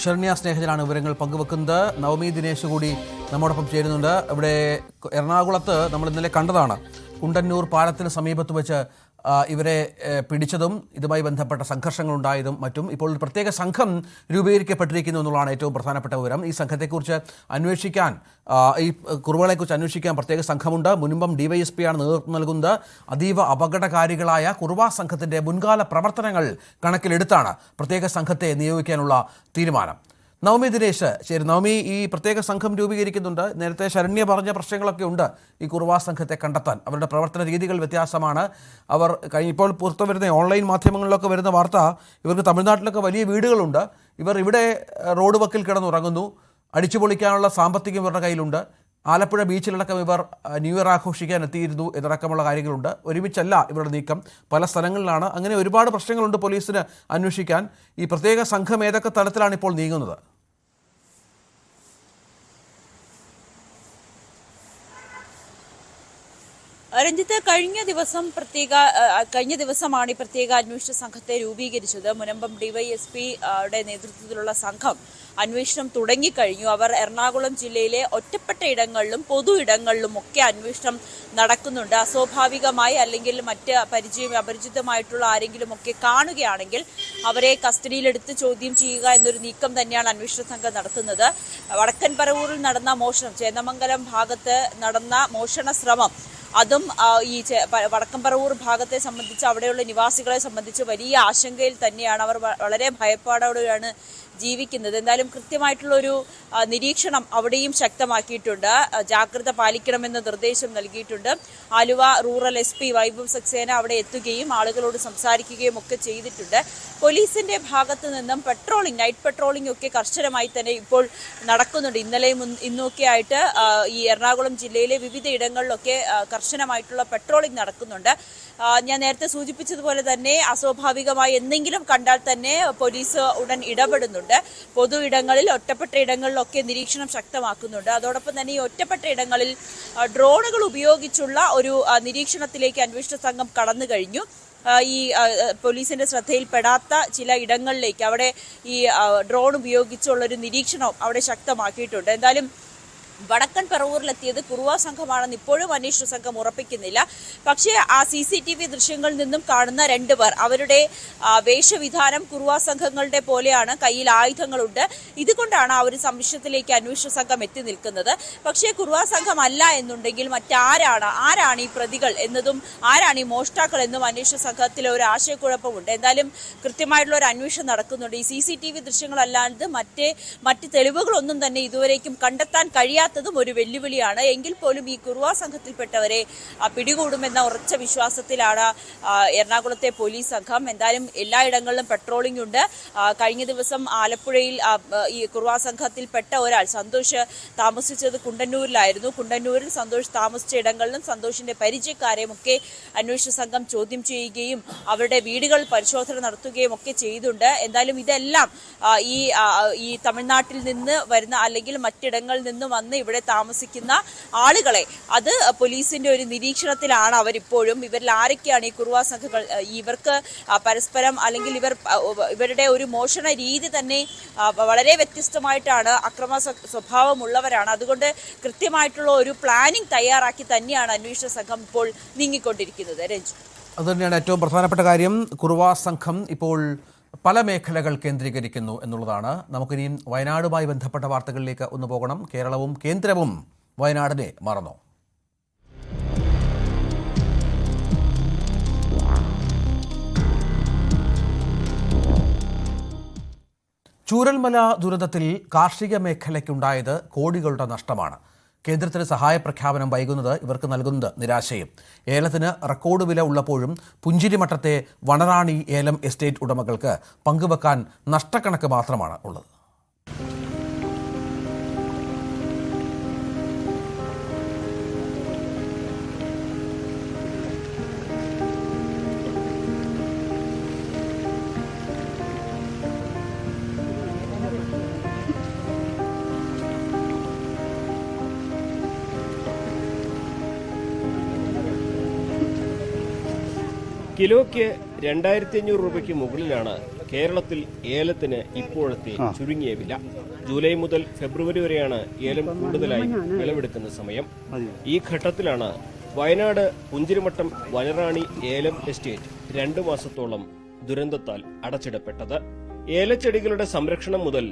A: ശരണ്യ സ്നേഹജനാണ് വിവരങ്ങൾ പങ്കുവെക്കുന്നത്. നവമി ദിനേശ് കൂടി നമ്മോടൊപ്പം ചേരുന്നുണ്ട്. ഇവിടെ എറണാകുളത്ത് നമ്മൾ ഇന്നലെ കണ്ടതാണ് കുണ്ടന്നൂർ പാലത്തിന് സമീപത്ത് വെച്ച് ഇവരെ പിടിച്ചതും ഇതുമായി ബന്ധപ്പെട്ട സംഘർഷങ്ങളുണ്ടായതും മറ്റും. ഇപ്പോൾ ഒരു പ്രത്യേക സംഘം രൂപീകരിക്കപ്പെട്ടിരിക്കുന്നു എന്നുള്ളതാണ് ഏറ്റവും പ്രധാനപ്പെട്ട വിവരം. ഈ സംഘത്തെക്കുറിച്ച് അന്വേഷിക്കാൻ, ഈ കുറുവകളെക്കുറിച്ച് അന്വേഷിക്കാൻ പ്രത്യേക സംഘമുണ്ട്. മുൻപം DYSP-ആണ് നേതൃത്വം നൽകുന്നത്. അതീവ അപകടകാരികളായ കുറുവ സംഘത്തിൻ്റെ മുൻകാല പ്രവർത്തനങ്ങൾ കണക്കിലെടുത്താണ് പ്രത്യേക സംഘത്തെ നിയോഗിക്കാനുള്ള തീരുമാനം. നവമി ദിനേശ് ശരി. നവമി, ഈ പ്രത്യേക സംഘം രൂപീകരിക്കുന്നുണ്ട്. നേരത്തെ ശരണ്യ പറഞ്ഞ പ്രശ്നങ്ങളൊക്കെ ഉണ്ട് ഈ കുറുവ സംഘത്തെ കണ്ടെത്താൻ. അവരുടെ പ്രവർത്തന രീതികൾ വ്യത്യാസമാണ്. അവർ ഇപ്പോൾ പുറത്തു വരുന്ന ഓൺലൈൻ മാധ്യമങ്ങളിലൊക്കെ വരുന്ന വാർത്ത, ഇവർക്ക് തമിഴ്നാട്ടിലൊക്കെ വലിയ വീടുകളുണ്ട്, ഇവർ ഇവിടെ റോഡ് വക്കിൽ കിടന്നുറങ്ങുന്നു, അടിച്ചുപൊളിക്കാനുള്ള സാമ്പത്തികം ഇവരുടെ കയ്യിലുണ്ട്, ആലപ്പുഴ ബീച്ചിലടക്കം ഇവർ ന്യൂ ഇയർ ആഘോഷിക്കാൻ എത്തിയിരുന്നു എന്നടക്കമുള്ള കാര്യങ്ങളുണ്ട്. ഒരുമിച്ചല്ല ഇവരുടെ നീക്കം, പല സ്ഥലങ്ങളിലാണ്. അങ്ങനെ ഒരുപാട് പ്രശ്നങ്ങളുണ്ട് പോലീസിന് അന്വേഷിക്കാൻ. ഈ പ്രത്യേക സംഘം ഏതൊക്കെ തലത്തിലാണ് ഇപ്പോൾ നീങ്ങുന്നത്?
J: രഞ്ജിത്ത്, കഴിഞ്ഞ ദിവസമാണ് ഈ പ്രത്യേക അന്വേഷണ സംഘത്തെ രൂപീകരിച്ചത്. മുനമ്പം DYSP-യുടെ നേതൃത്വത്തിലുള്ള സംഘം അന്വേഷണം തുടങ്ങിക്കഴിഞ്ഞു. അവർ എറണാകുളം ജില്ലയിലെ ഒറ്റപ്പെട്ട ഇടങ്ങളിലും പൊതു ഇടങ്ങളിലും ഒക്കെ അന്വേഷണം നടക്കുന്നുണ്ട്. അസ്വാഭാവികമായി അല്ലെങ്കിൽ മറ്റ് അപരിചിതമായിട്ടുള്ള ആരെങ്കിലും ഒക്കെ കാണുകയാണെങ്കിൽ അവരെ കസ്റ്റഡിയിലെടുത്ത് ചോദ്യം ചെയ്യുക എന്നൊരു നീക്കം തന്നെയാണ് അന്വേഷണ സംഘം നടത്തുന്നത്. വടക്കൻ പറവൂരിൽ നടന്ന മോഷണം, ചേന്ദമംഗലം ഭാഗത്ത് നടന്ന മോഷണ ശ്രമം, അതും ഈ വടക്കംപറവൂർ ഭാഗത്തെ സംബന്ധിച്ച്, അവിടെയുള്ള നിവാസികളെ സംബന്ധിച്ച് വലിയ ആശങ്കയിൽ തന്നെയാണ്. അവർ വളരെ ഭയപ്പാടോടെയാണ് ജീവിക്കുന്നത്. എന്തായാലും കൃത്യമായിട്ടുള്ളൊരു നിരീക്ഷണം അവിടെയും ശക്തമാക്കിയിട്ടുണ്ട്. ജാഗ്രത പാലിക്കണമെന്ന നിർദ്ദേശം നൽകിയിട്ടുണ്ട്. ആലുവ റൂറൽ SP വൈഭവ് സക്സേന അവിടെ എത്തുകയും ആളുകളോട് സംസാരിക്കുകയും ഒക്കെ ചെയ്തിട്ടുണ്ട്. പോലീസിന്റെ ഭാഗത്തു നിന്നും നൈറ്റ് പെട്രോളിംഗ് ഒക്കെ കർശനമായി തന്നെ ഇപ്പോൾ നടക്കുന്നുണ്ട്. ഇന്നലെയും ഇന്നൊക്കെ ആയിട്ട് ഈ എറണാകുളം ജില്ലയിലെ വിവിധ ഇടങ്ങളിലൊക്കെ കർശനമായിട്ടുള്ള പെട്രോളിംഗ് നടക്കുന്നുണ്ട്. ഞാൻ നേരത്തെ സൂചിപ്പിച്ചതുപോലെ തന്നെ അസ്വാഭാവികമായി എന്തെങ്കിലും കണ്ടാൽ തന്നെ പോലീസ് ഉടൻ ഇടപെടുന്നുണ്ട്. പൊതു ഇടങ്ങളിൽ, ഒറ്റപ്പെട്ട ഇടങ്ങളിലൊക്കെ നിരീക്ഷണം ശക്തമാക്കുന്നുണ്ട്. അതോടൊപ്പം തന്നെ ഈ ഒറ്റപ്പെട്ട ഇടങ്ങളിൽ ഡ്രോണുകൾ ഉപയോഗിച്ചുള്ള ഒരു നിരീക്ഷണത്തിലേക്ക് അന്വേഷണ സംഘം കടന്നു കഴിഞ്ഞു. ഈ പോലീസിന്റെ ശ്രദ്ധയിൽപ്പെടാത്ത ചില ഇടങ്ങളിലേക്ക് അവിടെ ഈ ഡ്രോൺ ഉപയോഗിച്ചുള്ളൊരു നിരീക്ഷണം അവിടെ ശക്തമാക്കിയിട്ടുണ്ട്. എന്തായാലും വടക്കൻ പറവൂരിലെത്തിയത് കുറുവ സംഘമാണെന്ന് ഇപ്പോഴും അന്വേഷണ സംഘം ഉറപ്പിക്കുന്നില്ല. പക്ഷേ ആ CCTV ദൃശ്യങ്ങളിൽ നിന്നും കാണുന്ന 2 പേർ, അവരുടെ വേഷവിധാനം കുറുവ സംഘങ്ങളുടെ പോലെയാണ്, കയ്യിൽ ആയുധങ്ങളുണ്ട്. ഇതുകൊണ്ടാണ് ആ ഒരു സംശയത്തിലേക്ക് അന്വേഷണ സംഘം എത്തി നിൽക്കുന്നത്. പക്ഷേ കുറുവ സംഘം അല്ല എന്നുണ്ടെങ്കിൽ ആരാണ് ഈ പ്രതികൾ എന്നതും ആരാണ് ഈ മോഷ്ടാക്കൾ എന്നും അന്വേഷണ സംഘത്തിൽ ഒരു ആശയക്കുഴപ്പമുണ്ട്. എന്തായാലും കൃത്യമായിട്ടുള്ള ഒരു അന്വേഷണം നടക്കുന്നുണ്ട്. ഈ CCTV ദൃശ്യങ്ങളല്ലാതെ മറ്റ് തെളിവുകളൊന്നും തന്നെ ഇതുവരേക്കും കണ്ടെത്താൻ കഴിയാത്തതും ഒരു വെല്ലുവിളിയാണ്. എങ്കിൽ പോലും ഈ കുറുവ സംഘത്തിൽപ്പെട്ടവരെ പിടികൂടുമെന്ന ഉറച്ച വിശ്വാസത്തിലാണ് എറണാകുളത്തെ പോലീസ് സംഘം. എന്തായാലും എല്ലായിടങ്ങളിലും പെട്രോളിംഗ് ഉണ്ട്. കഴിഞ്ഞ ദിവസം ആലപ്പുഴയിൽ ഈ കുറുവ സംഘത്തിൽപ്പെട്ട ഒരാൾ സന്തോഷ് താമസിച്ചത് കുണ്ടന്നൂരിലായിരുന്നു. കുണ്ടന്നൂരിൽ സന്തോഷ് താമസിച്ച ഇടങ്ങളിലും സന്തോഷിന്റെ പരിചയക്കാരെയും ഒക്കെ അന്വേഷണ സംഘം ചോദ്യം ചെയ്യുകയും അവരുടെ വീടുകൾ പരിശോധന നടത്തുകയും ഒക്കെ ചെയ്തുണ്ട്. എന്തായാലും ഇതെല്ലാം ഈ തമിഴ്നാട്ടിൽ നിന്ന് വരുന്ന അല്ലെങ്കിൽ മറ്റിടങ്ങളിൽ നിന്ന് വന്ന് ഇവിടെ താമസിക്കുന്ന ആളുകളെ, അത് പോലീസിന്റെ ഒരു നിരീക്ഷണത്തിലാണ് അവരിപ്പോഴും. ഇവരിൽ ആരൊക്കെയാണ് ഈ കുറുവ സംഘങ്ങൾ? ഇവർക്ക് പരസ്പരം അല്ലെങ്കിൽ ഇവരുടെ ഒരു മോഷണ രീതി തന്നെ വളരെ വ്യത്യസ്തമായിട്ടാണ്, അക്രമ സ്വഭാവമുള്ളവരാണ്. അതുകൊണ്ട് കൃത്യമായിട്ടുള്ള ഒരു പ്ലാനിംഗ് തയ്യാറാക്കി തന്നെയാണ് അന്വേഷണ സംഘം ഇപ്പോൾ നീങ്ങിക്കൊണ്ടിരിക്കുന്നത്. രഞ്ജിത്ത്,
A: അതുതന്നെയാണ് ഏറ്റവും പ്രധാനപ്പെട്ട കാര്യം. കുറുവ സംഘം ഇപ്പോൾ പല മേഖലകൾ കേന്ദ്രീകരിക്കുന്നു എന്നുള്ളതാണ്. നമുക്കിനിയും വയനാടുമായി ബന്ധപ്പെട്ട വാർത്തകളിലേക്ക് ഒന്ന് പോകണം. കേരളവും കേന്ദ്രവും വയനാടിനെ മറന്നു. ചൂരൽമല ദുരന്തത്തിൽ കാർഷിക മേഖലയ്ക്കുണ്ടായത് കോടികളുടെ നഷ്ടമാണ്. കേന്ദ്രത്തിന് സഹായ പ്രഖ്യാപനം വൈകുന്നത് ഇവർക്ക് നൽകുന്നത് നിരാശയും. ഏലത്തിന് റെക്കോർഡ് വില ഉള്ളപ്പോഴും പുഞ്ചിരിമട്ടത്തെ വനറാണി ഏലം എസ്റ്റേറ്റ് ഉടമകൾക്ക് പങ്കുവെക്കാൻ നഷ്ടക്കണക്ക് മാത്രമാണ് ഉള്ളത്.
K: കിലോയ്ക്ക് 2500 രൂപയ്ക്ക് മുകളിലാണ് കേരളത്തിൽ ഏലത്തിന് ഇപ്പോഴത്തെ ചുരുങ്ങിയ വില. ജൂലൈ മുതൽ ഫെബ്രുവരി വരെയാണ് ഏലം കൂടുതലായി വിളവെടുക്കുന്ന സമയം. ഈ ഘട്ടത്തിലാണ് വയനാട് പുഞ്ചിരിമട്ടം വനറാണി ഏലം എസ്റ്റേറ്റ് 2 മാസത്തോളം ദുരന്തത്താൽ അടച്ചിടപ്പെട്ടത്. ഏലച്ചെടികളുടെ സംരക്ഷണം മുതൽ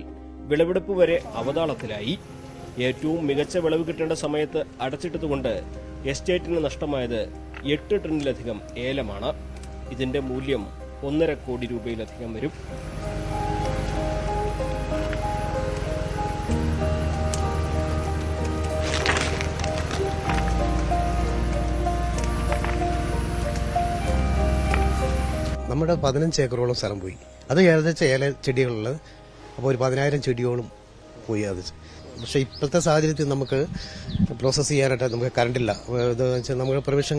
K: വിളവെടുപ്പ് വരെ അവതാളത്തിലായി. ഏറ്റവും മികച്ച വിളവ് കിട്ടേണ്ട സമയത്ത് അടച്ചിട്ടതുകൊണ്ട് എസ്റ്റേറ്റിന് നഷ്ടമായത് 8 ടണ്ണിലധികം ഏലമാണ്. ഇതിന്റെ മൂല്യം 1.5 കോടി രൂപയിലധികം വരും.
L: നമ്മുടെ 15 ഏക്കറോളം സ്ഥലം പോയി. അത് ഏകദേശം ഏല ചെടികളുള്ളത്. അപ്പോൾ ഒരു 10,000 ചെടിയോളം പോയി. അത് പക്ഷേ ഇപ്പോഴത്തെ സാഹചര്യത്തിൽ നമുക്ക് പ്രോസസ്സ് ചെയ്യാനായിട്ട് നമുക്ക് കറണ്ടില്ല. ഇത് വെച്ചാൽ നമുക്ക് പെർമിഷൻ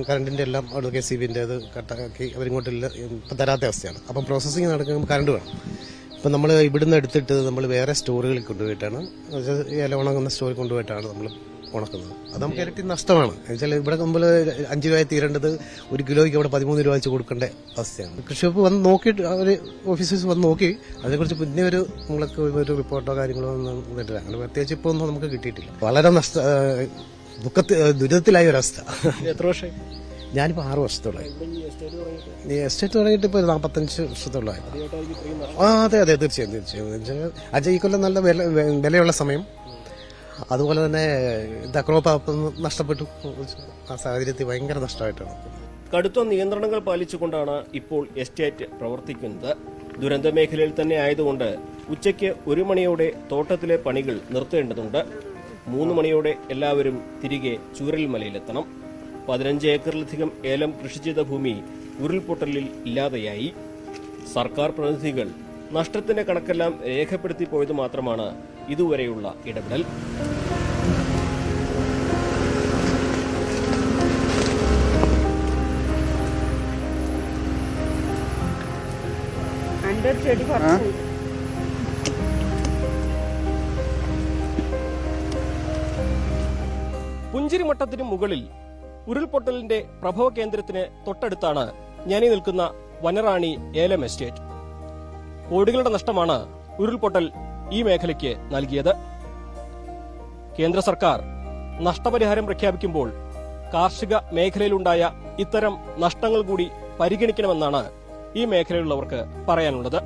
L: കറണ്ടിൻ്റെ എല്ലാം അവിടെ KCBൻ്റെ ഇത് കട്ടാക്കി അവരിങ്ങോട്ടില്ല, ഇപ്പം തരാത്ത അവസ്ഥയാണ്. അപ്പം പ്രോസസ്സിങ് നടക്കുമ്പോൾ കറണ്ട് വേണം. ഇപ്പം നമ്മൾ ഇവിടുന്ന് എടുത്തിട്ട് നമ്മൾ വേറെ സ്റ്റോറുകളിൽ കൊണ്ടുപോയിട്ടാണ്, ഏല ഉണങ്ങുന്ന സ്റ്റോറിൽ കൊണ്ടുപോയിട്ടാണ് നമ്മൾ ഉണക്കുന്നത്. അത് നമുക്ക് ഇരട്ടി നഷ്ടമാണ്. എന്നുവെച്ചാൽ ഇവിടെ നമ്മൾ 5 രൂപ തീരേണ്ടത് 1 കിലോയ്ക്ക് അവിടെ 13 രൂപ വെച്ച് കൊടുക്കേണ്ട അവസ്ഥയാണ്. കൃഷി വകുപ്പ് വന്ന് നോക്കിയിട്ട് അവർ ഓഫീസേഴ്സ് വന്ന് നോക്കി അതിനെക്കുറിച്ച് പിന്നെ നമ്മൾക്ക് ഒരു റിപ്പോർട്ടോ കാര്യങ്ങളോ ഒന്നും കിട്ടില്ല. അങ്ങനെ പ്രത്യേകിച്ച് ഇപ്പോൾ ഒന്നും നമുക്ക് കിട്ടിയിട്ടില്ല. വളരെ ദുരിതത്തിലായ ഒരവസ്ഥ.
K: എത്ര വർഷം?
L: ഞാനിപ്പോൾ 6 വർഷത്തോളമായി. ഈ എസ്റ്റേറ്റ് തുടങ്ങിയിട്ട് ഇപ്പോൾ 45 വർഷത്തോളമായി. അതെ അതെ, തീർച്ചയായും. അജയ് ഈ കൊല്ലം നല്ല വിലയുള്ള സമയം. അതുപോലെ തന്നെ ക്രോപ്പ് നഷ്ടപ്പെട്ടു. ആ സാഹചര്യത്തിൽ ഭയങ്കര നഷ്ടമായിട്ടാണ്.
K: കടുത്ത നിയന്ത്രണങ്ങൾ പാലിച്ചുകൊണ്ടാണ് ഇപ്പോൾ എസ്റ്റേറ്റ് പ്രവർത്തിക്കുന്നത്. ദുരന്ത മേഖലയിൽ തന്നെ ആയതുകൊണ്ട് ഉച്ചയ്ക്ക് 1 മണിയോടെ തോട്ടത്തിലെ പണികൾ നിർത്തേണ്ടതുണ്ട്. 3 മണിയോടെ എല്ലാവരും തിരികെ ചൂരൽമലയിലെത്തണം. 15 ഏക്കറിലധികം ഏലം കൃഷി ചെയ്ത ഭൂമി ഉരുൾപൊട്ടലിൽ ഇല്ലാതെയായി. സർക്കാർ പ്രതിനിധികൾ നഷ്ടത്തിന്റെ കണക്കെല്ലാം രേഖപ്പെടുത്തി പോയത് മാത്രമാണ് ഇതുവരെയുള്ള ഇടപെടൽ. പുഞ്ചിരിമട്ടത്തിന് മുകളിൽ ഉരുൾപൊട്ടലിന്റെ പ്രഭവ കേന്ദ്രത്തിന് തൊട്ടടുത്താണ് ഞാനീ നിൽക്കുന്ന വനറാണി ഏലം എസ്റ്റേറ്റ്. കോടികളുടെ നഷ്ടമാണ് ഉരുൾപൊട്ടൽ ഈ മേഖലയ്ക്ക് നൽകിയത്. കേന്ദ്ര സർക്കാർ നഷ്ടപരിഹാരം പ്രഖ്യാപിക്കുമ്പോൾ കാർഷിക മേഖലയിലുണ്ടായ ഇത്തരം നഷ്ടങ്ങൾ കൂടി പരിഗണിക്കണമെന്നാണ് ഈ മേഖലയിലുള്ളവർക്ക് പറയാനുള്ളത്.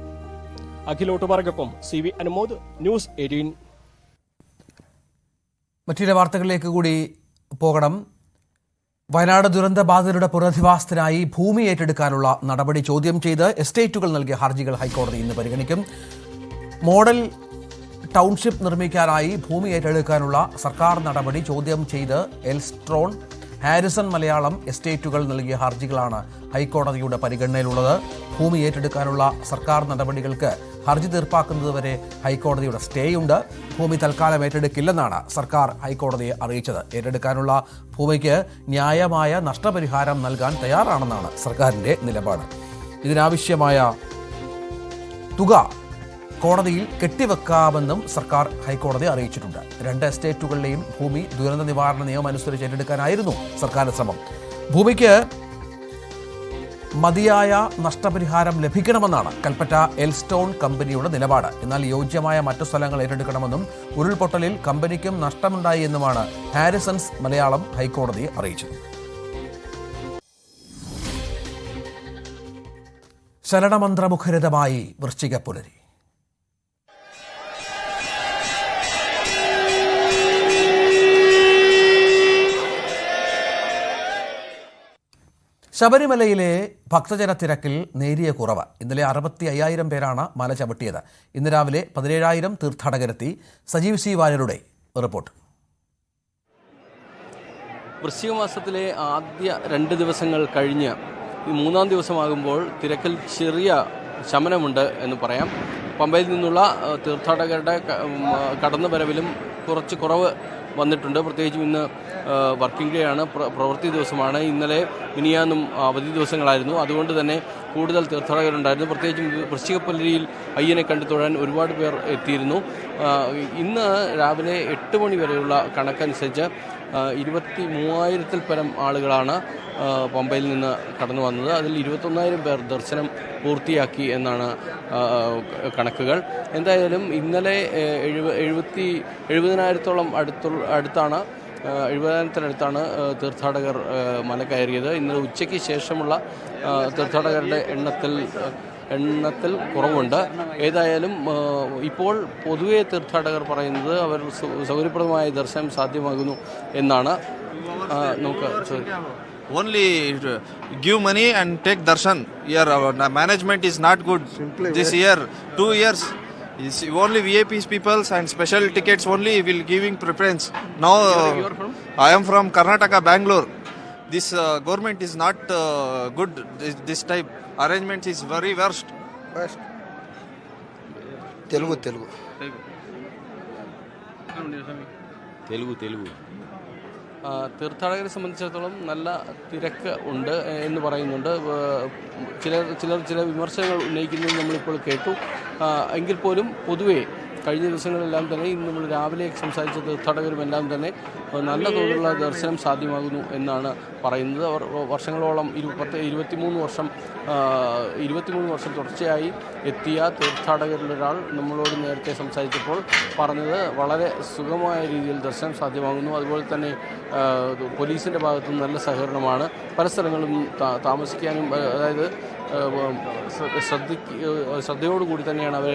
K: അഖിലോട്ടുമാർക്കൊപ്പം CV അനുമോദ്, ന്യൂസ് 18.
A: മറ്റു വാർത്തകളിലേക്ക് കൂടി പോകണം. വയനാട് ദുരന്തബാധിതരുടെ പുനരധിവാസത്തിനായി ഭൂമി ഏറ്റെടുക്കാനുള്ള നടപടി ചോദ്യം ചെയ്ത് എസ്റ്റേറ്റുകൾ നൽകിയ ഹർജികൾ ഹൈക്കോടതി ഇന്ന് പരിഗണിക്കും. മോഡൽ ടൗൺഷിപ്പ് നിർമ്മിക്കാനായി ഭൂമി ഏറ്റെടുക്കാനുള്ള സർക്കാർ നടപടി ചോദ്യം ചെയ്ത് എൽസ്ട്രോൺ, ഹാരിസൺ മലയാളം എസ്റ്റേറ്റുകൾ നൽകിയ ഹർജികളാണ് ഹൈക്കോടതിയുടെ പരിഗണനയിലുള്ളത്. ഭൂമി ഏറ്റെടുക്കാനുള്ള സർക്കാർ നടപടികൾക്ക് ഹർജി തീർപ്പാക്കുന്നതുവരെ ഹൈക്കോടതിയുടെ സ്റ്റേയുണ്ട്. ഭൂമി തൽക്കാലം ഏറ്റെടുക്കില്ലെന്നാണ് സർക്കാർ ഹൈക്കോടതിയെ അറിയിച്ചത്. ഏറ്റെടുക്കാനുള്ള ഭൂമിക്ക് ന്യായമായ നഷ്ടപരിഹാരം നൽകാൻ തയ്യാറാണെന്നാണ് സർക്കാരിന്റെ നിലപാട്. ഇതിനാവശ്യമായ തുക കോടതിയിൽ കെട്ടിവെക്കാമെന്നും സർക്കാർ ഹൈക്കോടതി അറിയിച്ചിട്ടുണ്ട്. 2 എസ്റ്റേറ്റുകളിലെയും ഭൂമി ദുരന്ത നിവാരണ നിയമം അനുസരിച്ച് ഏറ്റെടുക്കാനായിരുന്നു സർക്കാരിന്റെ ശ്രമം. ഭൂമിക്ക് മതിയായ നഷ്ടപരിഹാരം ലഭിക്കണമെന്നാണ് കൽപ്പറ്റ എൽസ്റ്റോൺ കമ്പനിയുടെ നിലപാട്. എന്നാൽ യോജ്യമായ മറ്റു സ്ഥലങ്ങൾ ഏറ്റെടുക്കണമെന്നും ഉരുൾപൊട്ടലിൽ കമ്പനിക്കും നഷ്ടമുണ്ടായി എന്നുമാണ് ഹാരിസൺസ് മലയാളം ഹൈക്കോടതിയെ അറിയിച്ചത്. ശരണമന്ത്രമുഖരിതമായി വൃശ്ചികപ്പുലരി. ശബരിമലയിലെ ഭക്തജന തിരക്കിൽ നേരിയ കുറവ്. ഇന്നലെ 65,000 പേരാണ് മല ചവിട്ടിയത്. ഇന്ന് രാവിലെ 17,000 തീർത്ഥാടകരെത്തി. സജീവ് സി വാര്യരുടെ റിപ്പോർട്ട്.
M: വൃശ്ചിക മാസത്തിലെ ആദ്യ 2 ദിവസങ്ങൾ കഴിഞ്ഞ് ഈ 3-ാം ദിവസമാകുമ്പോൾ തിരക്കിൽ ചെറിയ ശമനമുണ്ട് എന്ന് പറയാം. പമ്പയിൽ നിന്നുള്ള തീർത്ഥാടകരുടെ കടന്നുവരവിലും കുറച്ച് കുറവ് വന്നിട്ടുണ്ട്. പ്രത്യേകിച്ചും ഇന്ന് വർക്കിംഗ് ഡേ ആണ്, പ്രവൃത്തി ദിവസമാണ്. ഇന്നലെ മിനിയാന്നും അവധി ദിവസങ്ങളായിരുന്നു. അതുകൊണ്ട് തന്നെ കൂടുതൽ തീർത്ഥാടകരുണ്ടായിരുന്നു. പ്രത്യേകിച്ചും വൃശ്ചികപ്പുലരിയിൽ അയ്യനെ കണ്ടു തൊഴാൻ ഒരുപാട് പേർ എത്തിയിരുന്നു. ഇന്ന് രാവിലെ 8 മണി വരെയുള്ള കണക്കനുസരിച്ച് 23,000-ൽ പരം ആളുകളാണ് പമ്പയിൽ നിന്ന് കടന്നു വന്നത്. അതിൽ 21,000 പേർ ദർശനം പൂർത്തിയാക്കി എന്നാണ് കണക്കുകൾ. എന്തായാലും ഇന്നലെ 70,000-ത്തോളം അടുത്താണ് 70,000-ത്തിനടുത്താണ് തീർത്ഥാടകർ മല കയറിയത്. ഇന്നലെ ഉച്ചയ്ക്ക് ശേഷമുള്ള തീർത്ഥാടകരുടെ എണ്ണത്തിൽ കുറവുണ്ട്. ഏതായാലും ഇപ്പോൾ പൊതുവെ തീർത്ഥാടകർ പറയുന്നത് അവർ സൗകര്യപ്രദമായ ദർശനം സാധ്യമാകുന്നു എന്നാണ്. നമുക്ക്
N: only give money and take darshan. Here our management is not good. This year 2 years is only VIPs peoples and special tickets only will giving preference. Now I am from Karnataka, Bangalore. This government is not good. This type arrangement is very worst.
O: Telugu
M: തീർത്ഥാടകരെ സംബന്ധിച്ചിടത്തോളം നല്ല തിരക്ക് ഉണ്ട് എന്ന് പറയുന്നുണ്ട്. ചില വിമർശനങ്ങൾ ഉന്നയിക്കുന്നത് നമ്മളിപ്പോൾ കേട്ടു. എങ്കിൽ പോലും പൊതുവെ കഴിഞ്ഞ ദിവസങ്ങളെല്ലാം തന്നെ ഇന്ന് നമ്മൾ രാവിലെ സംസാരിച്ച തീർത്ഥാടകരുമെല്ലാം തന്നെ നല്ല തോതിലുള്ള ദർശനം സാധ്യമാകുന്നു എന്നാണ് പറയുന്നത്. അവർ വർഷങ്ങളോളം 23 വർഷം തുടർച്ചയായി എത്തിയ തീർത്ഥാടകരിലൊരാൾ നമ്മളോട് നേരത്തെ സംസാരിച്ചപ്പോൾ പറഞ്ഞത് വളരെ സുഗമമായ രീതിയിൽ ദർശനം സാധ്യമാകുന്നു. അതുപോലെ തന്നെ പോലീസിൻ്റെ ഭാഗത്തും നല്ല സഹകരണമാണ്. പല സ്ഥലങ്ങളും താമസിക്കാനും, അതായത് ശ്രദ്ധയോടുകൂടി തന്നെയാണ് അവർ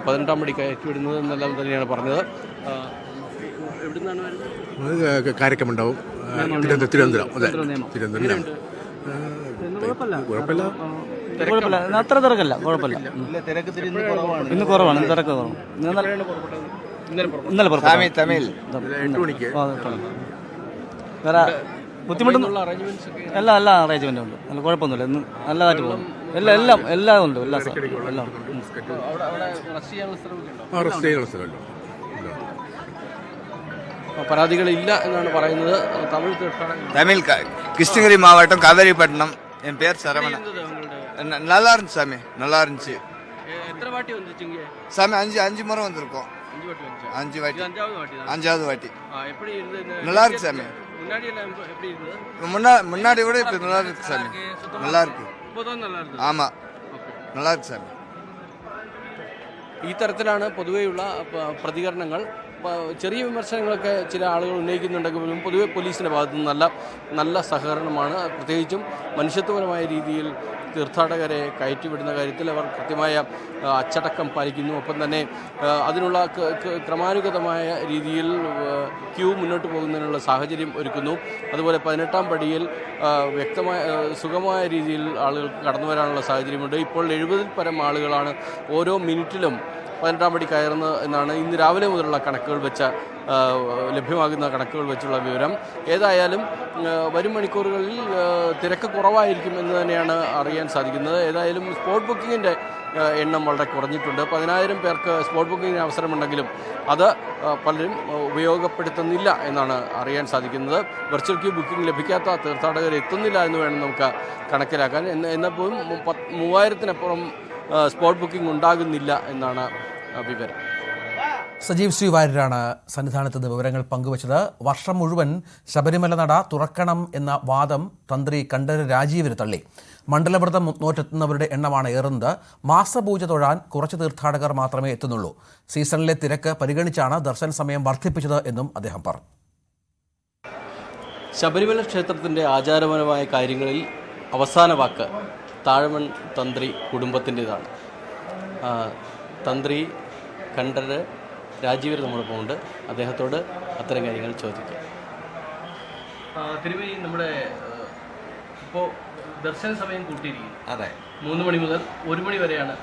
M: 18-ാം പടി കയറ്റിവിടുന്നത് എന്നെല്ലാം തന്നെയാണ് പറഞ്ഞത്. എവിടുന്നാണ് വരുന്നത്?
P: കാര്യക്രമുണ്ടാവും. തിരുവനന്തപുരം.
G: കുഴപ്പമില്ല, അത്ര തിരക്കല്ല, കുഴപ്പമില്ല. ഇന്ന് കുറവാണ്, തിരക്ക് കുറവാണ്. ഇന്നലെ വേറെ ബുദ്ധിമുട്ടൊന്നും എല്ലാ അറേഞ്ച്മെന്റും ഉണ്ട്. നല്ല കുഴപ്പമൊന്നുമില്ല. ഇന്ന് നല്ലതായിട്ട് പോകുന്നു. എല്ലാം ഉണ്ട്.
M: പരാതികളില്ല എന്നാണ് പറയുന്നത്.
N: தமிழ் கிருஷ்ணகிரி மாவட்டம் காவேரிப்பட்டினம். என் பேர் சரவணன். நல்லா இருந்துச்சு சாமி, நல்லா இருந்துச்சு.
M: எத்தனை வாட்டி வந்துச்சுங்க
N: சாமி? 5 முறை வந்திருக்கோம். 5 வாட்டி. 5வது வாட்டி.
M: எப்படி இருந்தது?
N: நல்லா இருக்கு சாமி.
M: முன்னாடி எல்லாம் எப்படி இருந்தது?
N: முன்னாடி விட இப்ப நல்லா இருக்கு சாமி. நல்லா இருக்கு.
M: இப்போதான் நல்லா இருக்கு.
N: ஆமா, நல்லா இருக்கு சாமி.
M: ഈ തരത്തിലാണ് പൊതുവെയുള്ള പ്രതികരണങ്ങൾ. ചെറിയ വിമർശനങ്ങളൊക്കെ ചില ആളുകൾ ഉന്നയിക്കുന്നുണ്ടെങ്കിലും പൊതുവെ പോലീസിൻ്റെ ഭാഗത്തു നിന്ന് നല്ല സഹകരണമാണ്. പ്രത്യേകിച്ചും മനുഷ്യത്വപരമായ രീതിയിൽ തീർത്ഥാടകരെ കയറ്റിവിടുന്ന കാര്യത്തിൽ അവർ കൃത്യമായ അച്ചടക്കം പാലിക്കുന്നു. ഒപ്പം തന്നെ അതിനുള്ള ക്രമാനുഗതമായ രീതിയിൽ ക്യൂ മുന്നോട്ട് പോകുന്നതിനുള്ള സാഹചര്യം ഒരുക്കുന്നു. അതുപോലെ 18-ാം പടിയിൽ വ്യക്തമായ സുഗമമായ രീതിയിൽ ആളുകൾക്ക് കടന്നു വരാനുള്ള സാഹചര്യമുണ്ട്. ഇപ്പോൾ 70-ൽ പരം ആളുകളാണ് ഓരോ മിനിറ്റിലും 18-ാം പടി കയറുന്നത് എന്നാണ് ഇന്ന് രാവിലെ മുതലുള്ള ലഭ്യമാകുന്ന കണക്കുകൾ വെച്ചുള്ള വിവരം. ഏതായാലും വരും മണിക്കൂറുകളിൽ തിരക്ക് കുറവായിരിക്കും എന്ന് തന്നെയാണ് അറിയാൻ സാധിക്കുന്നത്. ഏതായാലും സ്പോട്ട് ബുക്കിങ്ങിൻ്റെ എണ്ണം വളരെ കുറഞ്ഞിട്ടുണ്ട്. 10,000 പേർക്ക് സ്പോട്ട് ബുക്കിങ്ങിന് അവസരമുണ്ടെങ്കിലും അത് പലരും ഉപയോഗപ്പെടുത്തുന്നില്ല എന്നാണ് അറിയാൻ സാധിക്കുന്നത്. വെർച്വൽ ക്യൂ ബുക്കിംഗ് ലഭിക്കാത്ത തീർത്ഥാടകർ എത്തുന്നില്ല എന്ന് വേണം നമുക്ക് കണക്കിലാക്കാൻ. എന്നപ്പോഴും 3000-ത്തിനപ്പുറം സ്പോട്ട് ബുക്കിംഗ് ഉണ്ടാകുന്നില്ല എന്നാണ് വിവരം.
A: സജീവ് സി വാര്യരാണ് സന്നിധാനത്ത് നിന്ന് വിവരങ്ങൾ പങ്കുവച്ചത്. വർഷം മുഴുവൻ ശബരിമല നട തുറക്കണം എന്ന വാദം തന്ത്രി കണ്ഠരര് രാജീവര് തള്ളി. മണ്ഡലവ്രതം നോറ്റെത്തുന്നവരുടെ എണ്ണമാണ് ഏറുന്നത്. മാസപൂജ തൊഴാൻ കുറച്ച് തീർത്ഥാടകർ മാത്രമേ എത്തുന്നുള്ളൂ. സീസണിലെ തിരക്ക് പരിഗണിച്ചാണ് ദർശന സമയം വർദ്ധിപ്പിച്ചത് എന്നും അദ്ദേഹം പറഞ്ഞു.
M: ശബരിമല ക്ഷേത്രത്തിൻ്റെ ആചാരപരമായ കാര്യങ്ങളിൽ അവസാന വാക്ക് താഴമൺ തന്ത്രി കുടുംബത്തിൻ്റെതാണ്. തന്ത്രി കണ്ഠരര് രാജീവര് നമ്മളിപ്പോൾ ഉണ്ട്. അദ്ദേഹത്തോട് അത്തരം കാര്യങ്ങൾ ചോദിക്കാം. തിരുമേനി, നമ്മുടെ ഇപ്പോൾ ദർശന സമയം കൂട്ടിയിരിക്കും.
D: അതെ,
M: 3 മണി മുതൽ 1 മണി വരെയാണ്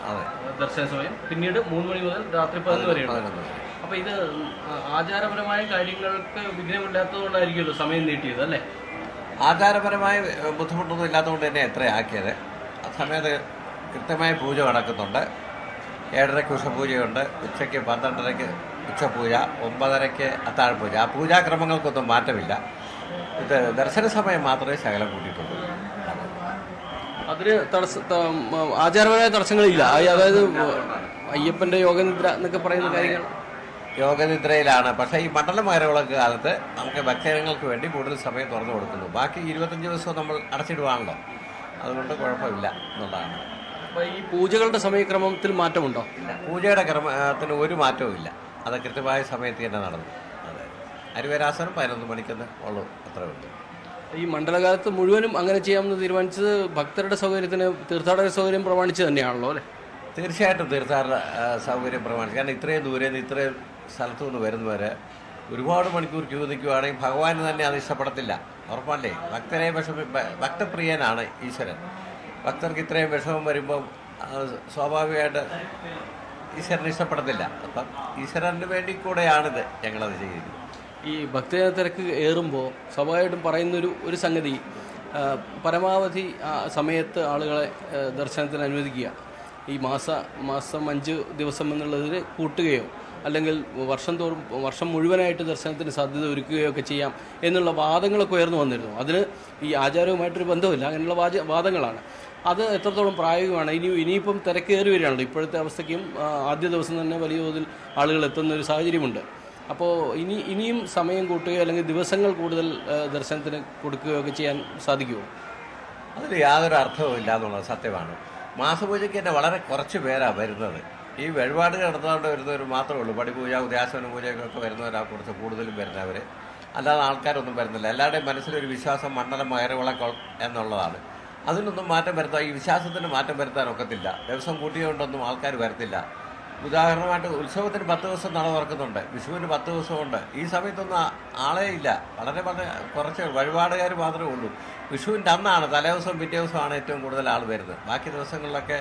M: ദർശന സമയം. പിന്നീട് 3 മണി മുതൽ രാത്രി 11 വരെയാണ്. അപ്പോൾ ഇത് ആചാരപരമായ കാര്യങ്ങൾക്ക് വിഘ്നമില്ലാത്തതുകൊണ്ടായിരിക്കുമല്ലോ സമയം നീട്ടിയത്, അല്ലേ?
D: ആചാരപരമായ ബുദ്ധിമുട്ടൊന്നും ഇല്ലാത്തതുകൊണ്ട് തന്നെ എത്രയാക്കിയത്. ആ സമയത്ത് കൃത്യമായ പൂജ നടക്കുന്നുണ്ട്. 7:30 ഉഷപൂജയുണ്ട്, ഉച്ചയ്ക്ക് 12:30 ഉച്ചപൂജ, 9:30 അത്താഴപൂജ. ആ പൂജാക്രമങ്ങൾക്കൊന്നും മാറ്റമില്ല. ഇത് ദർശന സമയം മാത്രമേ ശകലം കൂട്ടിയിട്ടുള്ളൂ.
M: അതിന് ആചാരപരമായ തടസ്സങ്ങളില്ല. അതായത് അയ്യപ്പൻ്റെ യോഗനിദ്ര എന്നൊക്കെ പറയുന്ന കാര്യങ്ങൾ
D: യോഗനിദ്രയിലാണ്. പക്ഷേ ഈ മണ്ഡലമകരവിളക്ക് കാലത്ത് നമുക്ക് ഭക്തജനങ്ങൾക്ക് വേണ്ടി കൂടുതൽ സമയം തുറന്നു കൊടുക്കുന്നു. ബാക്കി 25 ദിവസവും നമ്മൾ അടച്ചിടുവാണല്ലോ, അതുകൊണ്ട് കുഴപ്പമില്ല എന്നുള്ളതാണ്.
M: അപ്പോൾ ഈ പൂജകളുടെ സമയക്രമത്തിൽ മാറ്റമുണ്ടോ?
D: ഇല്ല, പൂജയുടെ ക്രമത്തിന് ഒരു മാറ്റവും ഇല്ല. അത് കൃത്യമായ സമയത്ത് തന്നെ നടന്നു. അതെ, അരുവരാസനം 11 മണിക്കെന്ന് ഉള്ളൂ, അത്രേ ഉള്ളൂ.
M: ഈ മണ്ഡലകാലത്ത് മുഴുവനും അങ്ങനെ ചെയ്യാമെന്ന് തീരുമാനിച്ചത് ഭക്തരുടെ സൗകര്യത്തിന്, തീർത്ഥാടക സൗകര്യം പ്രമാണിച്ച് തന്നെയാണല്ലോ, അല്ലേ?
D: തീർച്ചയായിട്ടും തീർത്ഥാടന സൗകര്യം പ്രമാണിച്ച്. കാരണം ഇത്രയും ദൂരെ നിന്ന് ഇത്രയും സ്ഥലത്തു നിന്ന് വരുന്നവരെ ഒരുപാട് മണിക്കൂർ ക്യൂ നിൽക്കുകയാണെങ്കിൽ ഭഗവാന് തന്നെ അത് ഇഷ്ടപ്പെടത്തില്ല, ഉറപ്പല്ലേ? ഭക്തപ്രിയനാണ് ഈശ്വരൻ. ഭക്തർക്ക് ഇത്രയും വിഷമം വരുമ്പം സ്വാഭാവികമായിട്ട് ഈശ്വരന് ഇഷ്ടപ്പെടത്തില്ല. അപ്പം ഈശ്വരന് വേണ്ടി കൂടെയാണിത് ഞങ്ങളത് ചെയ്യുന്നത്.
M: ഈ ഭക്തജന തിരക്ക് ഏറുമ്പോൾ സ്വാഭാവികമായിട്ടും പറയുന്നൊരു സംഗതി, പരമാവധി സമയത്ത് ആളുകളെ ദർശനത്തിന് അനുവദിക്കുക. ഈ മാസം 5 ദിവസം എന്നുള്ളതിൽ കൂട്ടുകയോ അല്ലെങ്കിൽ വർഷം മുഴുവനായിട്ട് ദർശനത്തിന് സാധ്യത ഒരുക്കുകയോ ഒക്കെ ചെയ്യാം എന്നുള്ള വാദങ്ങളൊക്കെ ഉയർന്നു വന്നിരുന്നു. അതിന് ഈ ആചാരവുമായിട്ടൊരു ബന്ധമില്ല, അങ്ങനെയുള്ള വാദങ്ങളാണ്. അത് എത്രത്തോളം പ്രായോഗികമാണ്? ഇനിയിപ്പം തിരക്കേറി വരികയാണല്ലോ. ഇപ്പോഴത്തെ അവസ്ഥയ്ക്കും ആദ്യ ദിവസം തന്നെ വലിയ തോതിൽ ആളുകൾ എത്തുന്ന ഒരു സാഹചര്യമുണ്ട്. അപ്പോൾ ഇനിയും സമയം കൂട്ടുകയോ അല്ലെങ്കിൽ ദിവസങ്ങൾ കൂടുതൽ ദർശനത്തിന് കൊടുക്കുകയോ ഒക്കെ ചെയ്യാൻ സാധിക്കുമോ?
D: അതിൽ യാതൊരു അർത്ഥവും ഇല്ല എന്നുള്ളത് സത്യമാണ്. മാസപൂജയ്ക്ക് തന്നെ വളരെ കുറച്ച് പേരാണ് വരുന്നത്. ഈ വഴിപാടുകൾ നടത്താണ്ട് വരുന്നവർ മാത്രമേ ഉള്ളൂ. പടിപൂജ, ഉദയാസന പൂജയൊക്കെ വരുന്നവരാ കുറച്ച് കൂടുതലും വരുന്നവർ. അല്ലാതെ ആൾക്കാരൊന്നും വരുന്നില്ല. എല്ലാവരുടെയും മനസ്സിലൊരു വിശ്വാസം മണ്ഡലം മകരവിളക്ക് എന്നുള്ളതാണ്. അതിനൊന്നും മാറ്റം വരുത്താൻ, ഈ വിശ്വാസത്തിന് മാറ്റം വരുത്താൻ ഒക്കത്തില്ല. ദിവസം കൂട്ടിയുകൊണ്ടൊന്നും ആൾക്കാർ വരത്തില്ല. ഉദാഹരണമായിട്ട് ഉത്സവത്തിന് 10 ദിവസം നട തുറക്കുന്നുണ്ട്, വിഷുവിന് 10 ദിവസമുണ്ട്. ഈ സമയത്തൊന്നും ആളേ ഇല്ല, വളരെ കുറച്ച് വഴിപാടുകാർ മാത്രമേ ഉള്ളൂ. വിഷുവിൻ്റെ അന്നാണ്, തലേദിവസം പിറ്റേ ദിവസമാണ് ഏറ്റവും കൂടുതൽ ആൾ വരുന്നത്. ബാക്കി ദിവസങ്ങളിലൊക്കെ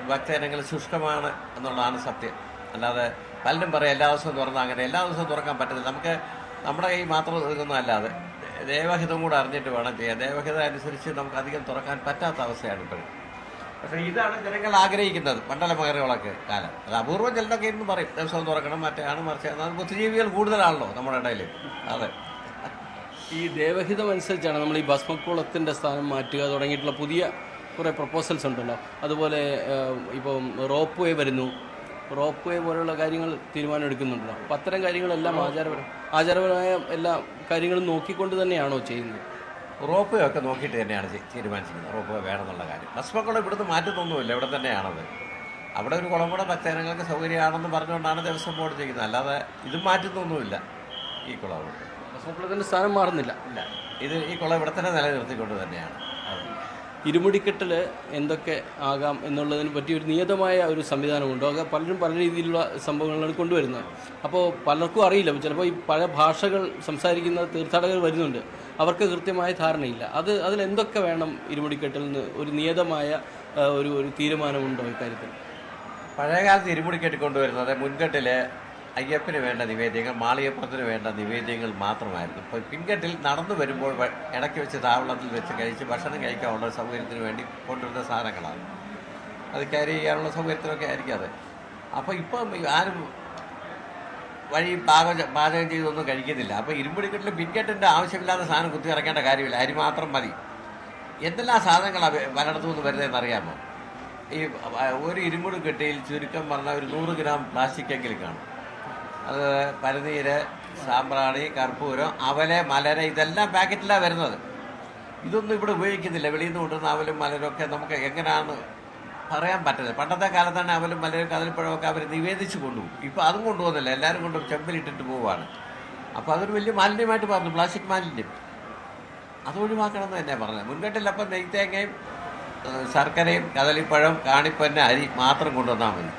D: ഭക്തജനങ്ങൾ ശുഷ്കമാണ് എന്നുള്ളതാണ് സത്യം. അല്ലാതെ പലരും പറയും എല്ലാ ദിവസവും തുറന്നാൽ അങ്ങനെ. എല്ലാ ദിവസവും തുറക്കാൻ പറ്റത്തില്ല. നമുക്ക് നമ്മുടെ കൈ മാത്രം ഒതുങ്ങുന്ന അല്ലാതെ ദേവഹിതം കൂടെ അറിഞ്ഞിട്ട് വേണം ചെയ്യാൻ. ദേവഹിതം അനുസരിച്ച് നമുക്ക് അധികം തുറക്കാൻ പറ്റാത്ത അവസ്ഥയാണ് ഇപ്പോഴും. പക്ഷേ ഇതാണ് ജനങ്ങൾ ആഗ്രഹിക്കുന്നത്, മണ്ഡലമകരവിളക്ക് കാലം. അത് അപൂർവം ചിലതൊക്കെ ഇരുന്ന് പറയും ദിവസവും തുറക്കണം, മറ്റേയാണ് മറിച്ചാണ്. ബുദ്ധിജീവികൾ കൂടുതലാണല്ലോ നമ്മുടെ ഇടയിൽ. അതെ,
M: ഈ ദേവഹിതം അനുസരിച്ചാണ് നമ്മൾ ഈ ഭസ്മക്കുളത്തിൻ്റെ സ്ഥാനം മാറ്റുക തുടങ്ങിയിട്ടുള്ള പുതിയ കുറേ പ്രപ്പോസൽസ് ഉണ്ടല്ലോ. അതുപോലെ ഇപ്പം റോപ്പ് വേ വരുന്നു, റോപ്പ് വേ പോലുള്ള കാര്യങ്ങൾ തീരുമാനം എടുക്കുന്നുണ്ടല്ലോ. അപ്പം അത്തരം കാര്യങ്ങളെല്ലാം ആചാരപരമായ എല്ലാ കാര്യങ്ങളും നോക്കിക്കൊണ്ട് തന്നെയാണോ ചെയ്യുന്നത്?
D: റോപ്പ് ഒക്കെ നോക്കിയിട്ട് തന്നെയാണ് തീരുമാനിച്ചിരിക്കുന്നത്. റോപ്പ് വേണമെന്നുള്ള കാര്യം ഭസ്മക്കുളം ഇവിടുന്ന് മാറ്റുന്നൊന്നുമില്ല, ഇവിടെ തന്നെയാണത്. അവിടെ ഒരു കുളം കൂടെ ഭക്തജനങ്ങൾക്ക് സൗകര്യമാണെന്ന് പറഞ്ഞുകൊണ്ടാണ് ദേവസ്വം ബോർഡ് ചെയ്യുന്നത്. അല്ലാതെ ഇത് മാറ്റുന്നൊന്നുമില്ല. ഈ കുളം
M: ഭസ്മക്കുളത്തിൻ്റെ സ്ഥാനം മാറുന്നില്ല.
D: ഇല്ല, ഇത് ഈ കുളം ഇവിടെ തന്നെ നിലനിർത്തിക്കൊണ്ട് തന്നെയാണ്.
M: ഇരുമുടിക്കെട്ടിൽ എന്തൊക്കെ ആകാം എന്നുള്ളതിന് പറ്റി ഒരു നിയതമായ ഒരു സംവിധാനമുണ്ടോ? അത് പലരും പല രീതിയിലുള്ള സംഭവങ്ങളാണ് കൊണ്ടുവരുന്നത്. അപ്പോൾ പലർക്കും അറിയില്ല. ചിലപ്പോൾ ഈ പല ഭാഷകൾ സംസാരിക്കുന്ന തീർത്ഥാടകർ വരുന്നുണ്ട്, അവർക്ക് കൃത്യമായ ധാരണയില്ല. അതിലെന്തൊക്കെ വേണം ഇരുമുടിക്കെട്ടിൽ നിന്ന് ഒരു നിയതമായ ഒരു തീരുമാനമുണ്ടോ ഇക്കാര്യത്തിൽ?
D: പഴയകാലത്ത് ഇരുമുടിക്കെട്ടി കൊണ്ടുവരുന്നത് മുൻകെട്ടിൽ അയ്യപ്പന് വേണ്ട നിവേദ്യങ്ങൾ, മാളികപ്പുറത്തിന് വേണ്ട നിവേദ്യങ്ങൾ മാത്രമായിരുന്നു. ഇപ്പോൾ പിൻകെട്ടിൽ നടന്നു വരുമ്പോൾ ഇടയ്ക്ക് വെച്ച് താവളത്തിൽ വെച്ച് കഴിച്ച് ഭക്ഷണം കഴിക്കാനുള്ള സൗകര്യത്തിന് വേണ്ടി കൊണ്ടുവരുന്ന സാധനങ്ങളാണ്. അത് ക്യാരി ചെയ്യാനുള്ള സൗകര്യത്തിനൊക്കെ ആയിരിക്കും അത്. അപ്പോൾ ഇപ്പം ആരും വഴി പാചകം ചെയ്തൊന്നും കഴിക്കുന്നില്ല. അപ്പോൾ ഇരുമുടിക്കെട്ടിൽ പിൻകെട്ടിൻ്റെ ആവശ്യമില്ലാത്ത സാധനം കുത്തി ഇറക്കേണ്ട കാര്യമില്ല, അരി മാത്രം മതി. എന്തെല്ലാം സാധനങ്ങളാണ് പലയിടത്തു നിന്ന് വരുന്നതെന്ന് അറിയാമോ? ഈ ഒരു ഇരുമുടിക്കെട്ടിയിൽ ചുരുക്കം പറഞ്ഞാൽ ഒരു 100 ഗ്രാം പ്ലാസ്റ്റിക്കെങ്കിലും കാണും. അത് പനിനീര്, സാമ്പ്രാണി, കർപ്പൂരം, അവല്, മലര, ഇതെല്ലാം പാക്കറ്റിലാണ് വരുന്നത്. ഇതൊന്നും ഇവിടെ ഉപയോഗിക്കുന്നില്ല. വെളിയിൽ നിന്ന് കൊണ്ടുവന്ന അവലും മലരൊക്കെ നമുക്ക് എങ്ങനെയാണ് പറയാൻ പറ്റുന്നത്. പണ്ടത്തെ കാലത്താണ് അവലും മലരും കദളിപ്പഴമൊക്കെ അവർ നിവേദിച്ച് കൊണ്ടുപോകും. ഇപ്പോൾ അതും കൊണ്ടുപോകുന്നില്ല, എല്ലാവരും കൊണ്ട് ചെമ്പിലിട്ടിട്ട് പോവുകയാണ്. അപ്പോൾ അതൊരു വലിയ മാലിന്യമായിട്ട് പറഞ്ഞു, പ്ലാസ്റ്റിക് മാലിന്യം. അത് ഒഴിവാക്കണം എന്ന് തന്നെയാണ് പറഞ്ഞത്. മുൻകെട്ടിലപ്പം നെയ്ത്തേങ്ങയും ശർക്കരയും കദളിപ്പഴം, കാണിപ്പന്നെ, അരി മാത്രം കൊണ്ടുവന്നാൽ മതി.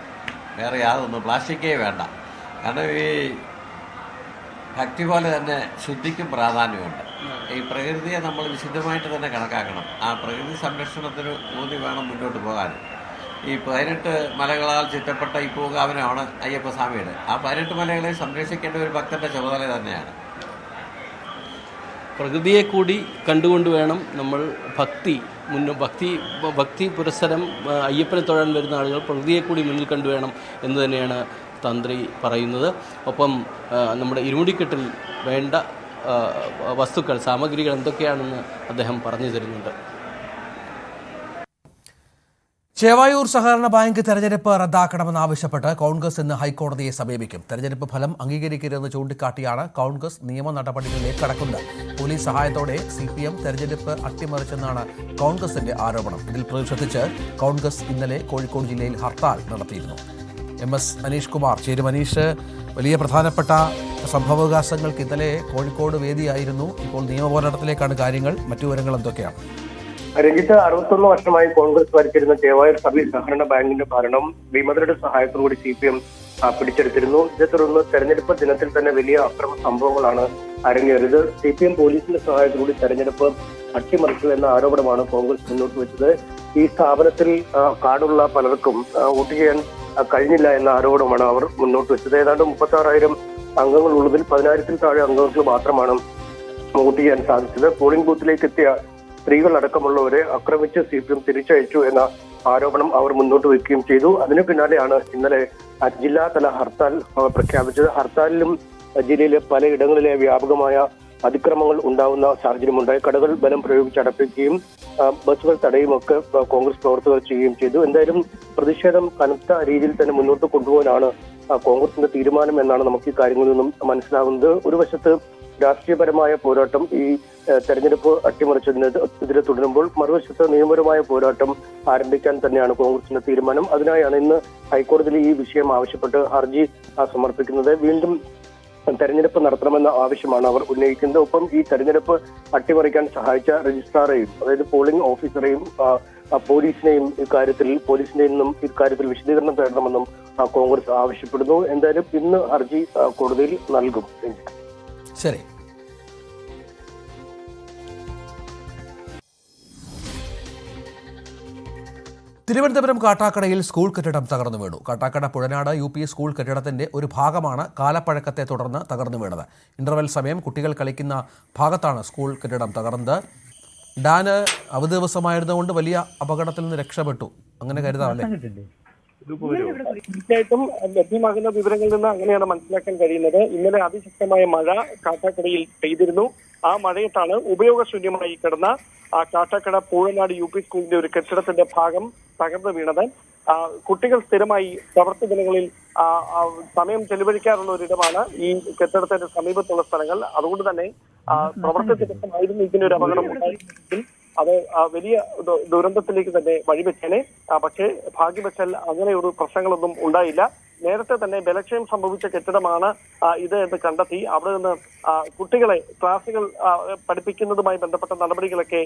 D: വേറെ യാതൊന്നും പ്ലാസ്റ്റിക്കേ വേണ്ട. കാരണം ഈ ഭക്തി പോലെ തന്നെ ശുദ്ധിക്കും പ്രാധാന്യമുണ്ട്. ഈ പ്രകൃതിയെ നമ്മൾ വിശുദ്ധമായിട്ട് തന്നെ കണക്കാക്കണം. ആ പ്രകൃതി സംരക്ഷണത്തിന് ഊന്നി വേണം മുന്നോട്ട് പോകാൻ. ഈ 18 മലകളാൽ ചുറ്റപ്പെട്ട ഈ പൂങ്കാവനമാണ് അയ്യപ്പസ്വാമിയുടെ. ആ 18 മലകളെ സംരക്ഷിക്കേണ്ട ഒരു ഭക്തന്റെ ചുമതല തന്നെയാണ്.
M: പ്രകൃതിയെ കൂടി കണ്ടുകൊണ്ട് വേണം നമ്മൾ ഭക്തി പുരസ്സരം അയ്യപ്പനെ തൊഴാൻ വരുന്ന ആളുകൾ പ്രകൃതിയെ കൂടി മുന്നിൽ കണ്ടുവേണം എന്ന് തന്നെയാണ് തന്ത്രി പറയുന്നത്. ഒപ്പം നമ്മുടെ ഇരുമുടിക്കെട്ടിൽ വേണ്ട വസ്തുക്കൾ, സാമഗ്രികൾ എന്തൊക്കെയാണെന്ന് അദ്ദേഹം പറഞ്ഞു തരുന്നുണ്ട്.
A: ചേവായൂർ സഹകരണ ബാങ്ക് തെരഞ്ഞെടുപ്പ് റദ്ദാക്കണമെന്നാവശ്യപ്പെട്ട് കോൺഗ്രസ് ഇന്ന് ഹൈക്കോടതിയെ സമീപിക്കും. തെരഞ്ഞെടുപ്പ് ഫലം അംഗീകരിക്കരുതെന്ന് ചൂണ്ടിക്കാട്ടിയാണ് കോൺഗ്രസ് നിയമ നടപടികളിലേക്ക് കടക്കുന്നത്. പോലീസ് സഹായത്തോടെ CPM തെരഞ്ഞെടുപ്പ് അട്ടിമറിച്ചെന്നാണ് കോൺഗ്രസിന്റെ ആരോപണം. ഇതിൽ പ്രതിഷേധിച്ച് കോൺഗ്രസ് ഇന്നലെ കോഴിക്കോട് ജില്ലയിൽ ഹർത്താൽ നടത്തിയിരുന്നു. MS അനീഷ് കുമാർ ചേരും. അനീഷ്, വലിയ പ്രധാനപ്പെട്ട സംഭവവികാസങ്ങൾക്ക് ഇന്നലെ കോഴിക്കോട് വേദിയായിരുന്നു. ഇപ്പോൾ നിയമപോരാട്ടത്തിലേക്കാണ് കാര്യങ്ങൾ. മറ്റു വിവരങ്ങൾ എന്തൊക്കെയാണ്?
E: രഞ്ജിത്ത്, 61 വർഷമായി കോൺഗ്രസ് ഭരിച്ചിരുന്ന ചേവായൂർ സർവീസ് സഹകരണ ബാങ്കിന്റെ ഭരണം വിമതരുടെ സഹായത്തോടുകൂടി CPM പിടിച്ചെടുത്തിരുന്നു. ഇതേ തുടർന്ന് തെരഞ്ഞെടുപ്പ് ദിനത്തിൽ തന്നെ വലിയ അക്രമ സംഭവങ്ങളാണ് അരങ്ങേറിയത്. CPM പോലീസിന്റെ സഹായത്തോടുകൂടി തെരഞ്ഞെടുപ്പ് അട്ടിമറിച്ചു എന്ന ആരോപണമാണ് കോൺഗ്രസ് മുന്നോട്ട് വെച്ചത്. ഈ സ്ഥാപനത്തിൽ കാർഡുള്ള പലർക്കും വോട്ട് ചെയ്യാൻ കഴിഞ്ഞില്ല എന്ന ആരോപണമാണ് അവർ മുന്നോട്ട് വെച്ചത്. ഏതാണ്ട് 36,000 അംഗങ്ങൾ ഉള്ളതിൽ 10,000-ൽ താഴെ അംഗങ്ങൾക്ക് മാത്രമാണ് വോട്ട് ചെയ്യാൻ സാധിച്ചത്. പോളിംഗ് ബൂത്തിലേക്ക് എത്തിയ സ്ത്രീകൾ അടക്കമുള്ളവരെ ആക്രമിച്ച് CPM തിരിച്ചയച്ചു എന്ന ആരോപണം അവർ മുന്നോട്ട് വയ്ക്കുകയും ചെയ്തു. അതിനു പിന്നാലെയാണ് ഇന്നലെ ജില്ലാതല ഹർത്താൽ പ്രഖ്യാപിച്ചത്. ഹർത്താലിലും ജില്ലയിലെ പലയിടങ്ങളിലെ വ്യാപകമായ അതിക്രമങ്ങൾ ഉണ്ടാവുന്ന സാഹചര്യമുണ്ടായി. കടകൾ ബലം പ്രയോഗിച്ച് അടപ്പിക്കുകയും ബസ്സുകൾ തടയുമൊക്കെ കോൺഗ്രസ് പ്രവർത്തകർ ചെയ്യുകയും ചെയ്തു. എന്തായാലും പ്രതിഷേധം കനത്ത രീതിയിൽ തന്നെ മുന്നോട്ട് കൊണ്ടുപോകാനാണ് കോൺഗ്രസിന്റെ തീരുമാനം എന്നാണ് നമുക്ക് ഈ കാര്യങ്ങളിൽ നിന്നും മനസ്സിലാകുന്നത്. ഒരു വശത്ത് രാഷ്ട്രീയപരമായ പോരാട്ടം ഈ തെരഞ്ഞെടുപ്പ് അട്ടിമറിച്ചതിനെതിരെ തുടരുമ്പോൾ, മറുവശത്ത് നിയമപരമായ പോരാട്ടം ആരംഭിക്കാൻ തന്നെയാണ് കോൺഗ്രസിന്റെ തീരുമാനം. അതിനായാണ് ഇന്ന് ഹൈക്കോടതിയിൽ ഈ വിഷയം ആവശ്യപ്പെട്ട് ഹർജി സമർപ്പിക്കുന്നത്. വീണ്ടും തെരഞ്ഞെടുപ്പ് നടത്തണമെന്ന ആവശ്യമാണ് അവർ ഉന്നയിക്കുന്നത്. ഒപ്പം ഈ തെരഞ്ഞെടുപ്പ് അട്ടിമറിക്കാൻ സഹായിച്ച രജിസ്ട്രാറെയും, അതായത് പോളിംഗ് ഓഫീസറെയും പോലീസിനെയും പോലീസിന്റെ നിന്നും ഇക്കാര്യത്തിൽ വിശദീകരണം തേടണമെന്നും കോൺഗ്രസ് ആവശ്യപ്പെടുന്നു. എന്തായാലും ഇന്ന് ഹർജി കോടതിയിൽ നൽകും.
A: ശരി. തിരുവനന്തപുരം കാട്ടാക്കടയിൽ സ്കൂൾ കെട്ടിടം തകർന്നു വീണു. കാട്ടാക്കട പുഴനാട് UP സ്കൂൾ കെട്ടിടത്തിന്റെ ഒരു ഭാഗമാണ് കാലപ്പഴക്കത്തെ തുടർന്ന് തകർന്നു വീണത്. ഇന്റർവെൽ സമയം കുട്ടികൾ കളിക്കുന്ന ഭാഗത്താണ് സ്കൂൾ കെട്ടിടം തകർന്നത്. ഡാന് അവധി ദിവസമായിരുന്നുകൊണ്ട് വലിയ അപകടത്തിൽ നിന്ന് രക്ഷപ്പെട്ടു, അങ്ങനെ കരുതാമല്ലേ?
E: തീർച്ചയായിട്ടും ലഭ്യമാകുന്ന വിവരങ്ങളിൽ നിന്ന് അങ്ങനെയാണ് മനസ്സിലാക്കാൻ കഴിയുന്നത്. ഇന്നലെ അതിശക്തമായ മഴ കാട്ടാക്കടയിൽ പെയ്തിരുന്നു. ആ മഴയത്താണ് ഉപയോഗശൂന്യമായി കിടന്ന ആ കാട്ടാക്കട പൂഴനാട് UP സ്കൂളിന്റെ ഒരു കെട്ടിടത്തിന്റെ ഭാഗം തകർന്നു വീണത്. കുട്ടികൾ സ്ഥിരമായി പ്രവൃത്തി ദിനങ്ങളിൽ സമയം ചെലവഴിക്കാറുള്ള ഒരിടമാണ് ഈ കെട്ടിടത്തിന്റെ സമീപത്തുള്ള സ്ഥലങ്ങൾ. അതുകൊണ്ട് തന്നെ പ്രവൃത്തി ദിവസമായിരുന്നു ഇതിനൊരു അപകടം ഉണ്ടായിരുന്നെങ്കിൽ അത് വലിയ ദുരന്തത്തിലേക്ക് തന്നെ വഴിവെച്ചേനെ. പക്ഷേ ഭാഗ്യവശാൽ അങ്ങനെ ഒരു പ്രശ്നങ്ങളൊന്നും ഉണ്ടായില്ല. നേരത്തെ തന്നെ ബലക്ഷയം സംഭവിച്ച കെട്ടിടമാണ് ഇത് എന്ന് കണ്ടെത്തി അവിടെ നിന്ന് കുട്ടികളെ ക്ലാസുകൾ പഠിപ്പിക്കുന്നതുമായി ബന്ധപ്പെട്ട നടപടികളൊക്കെ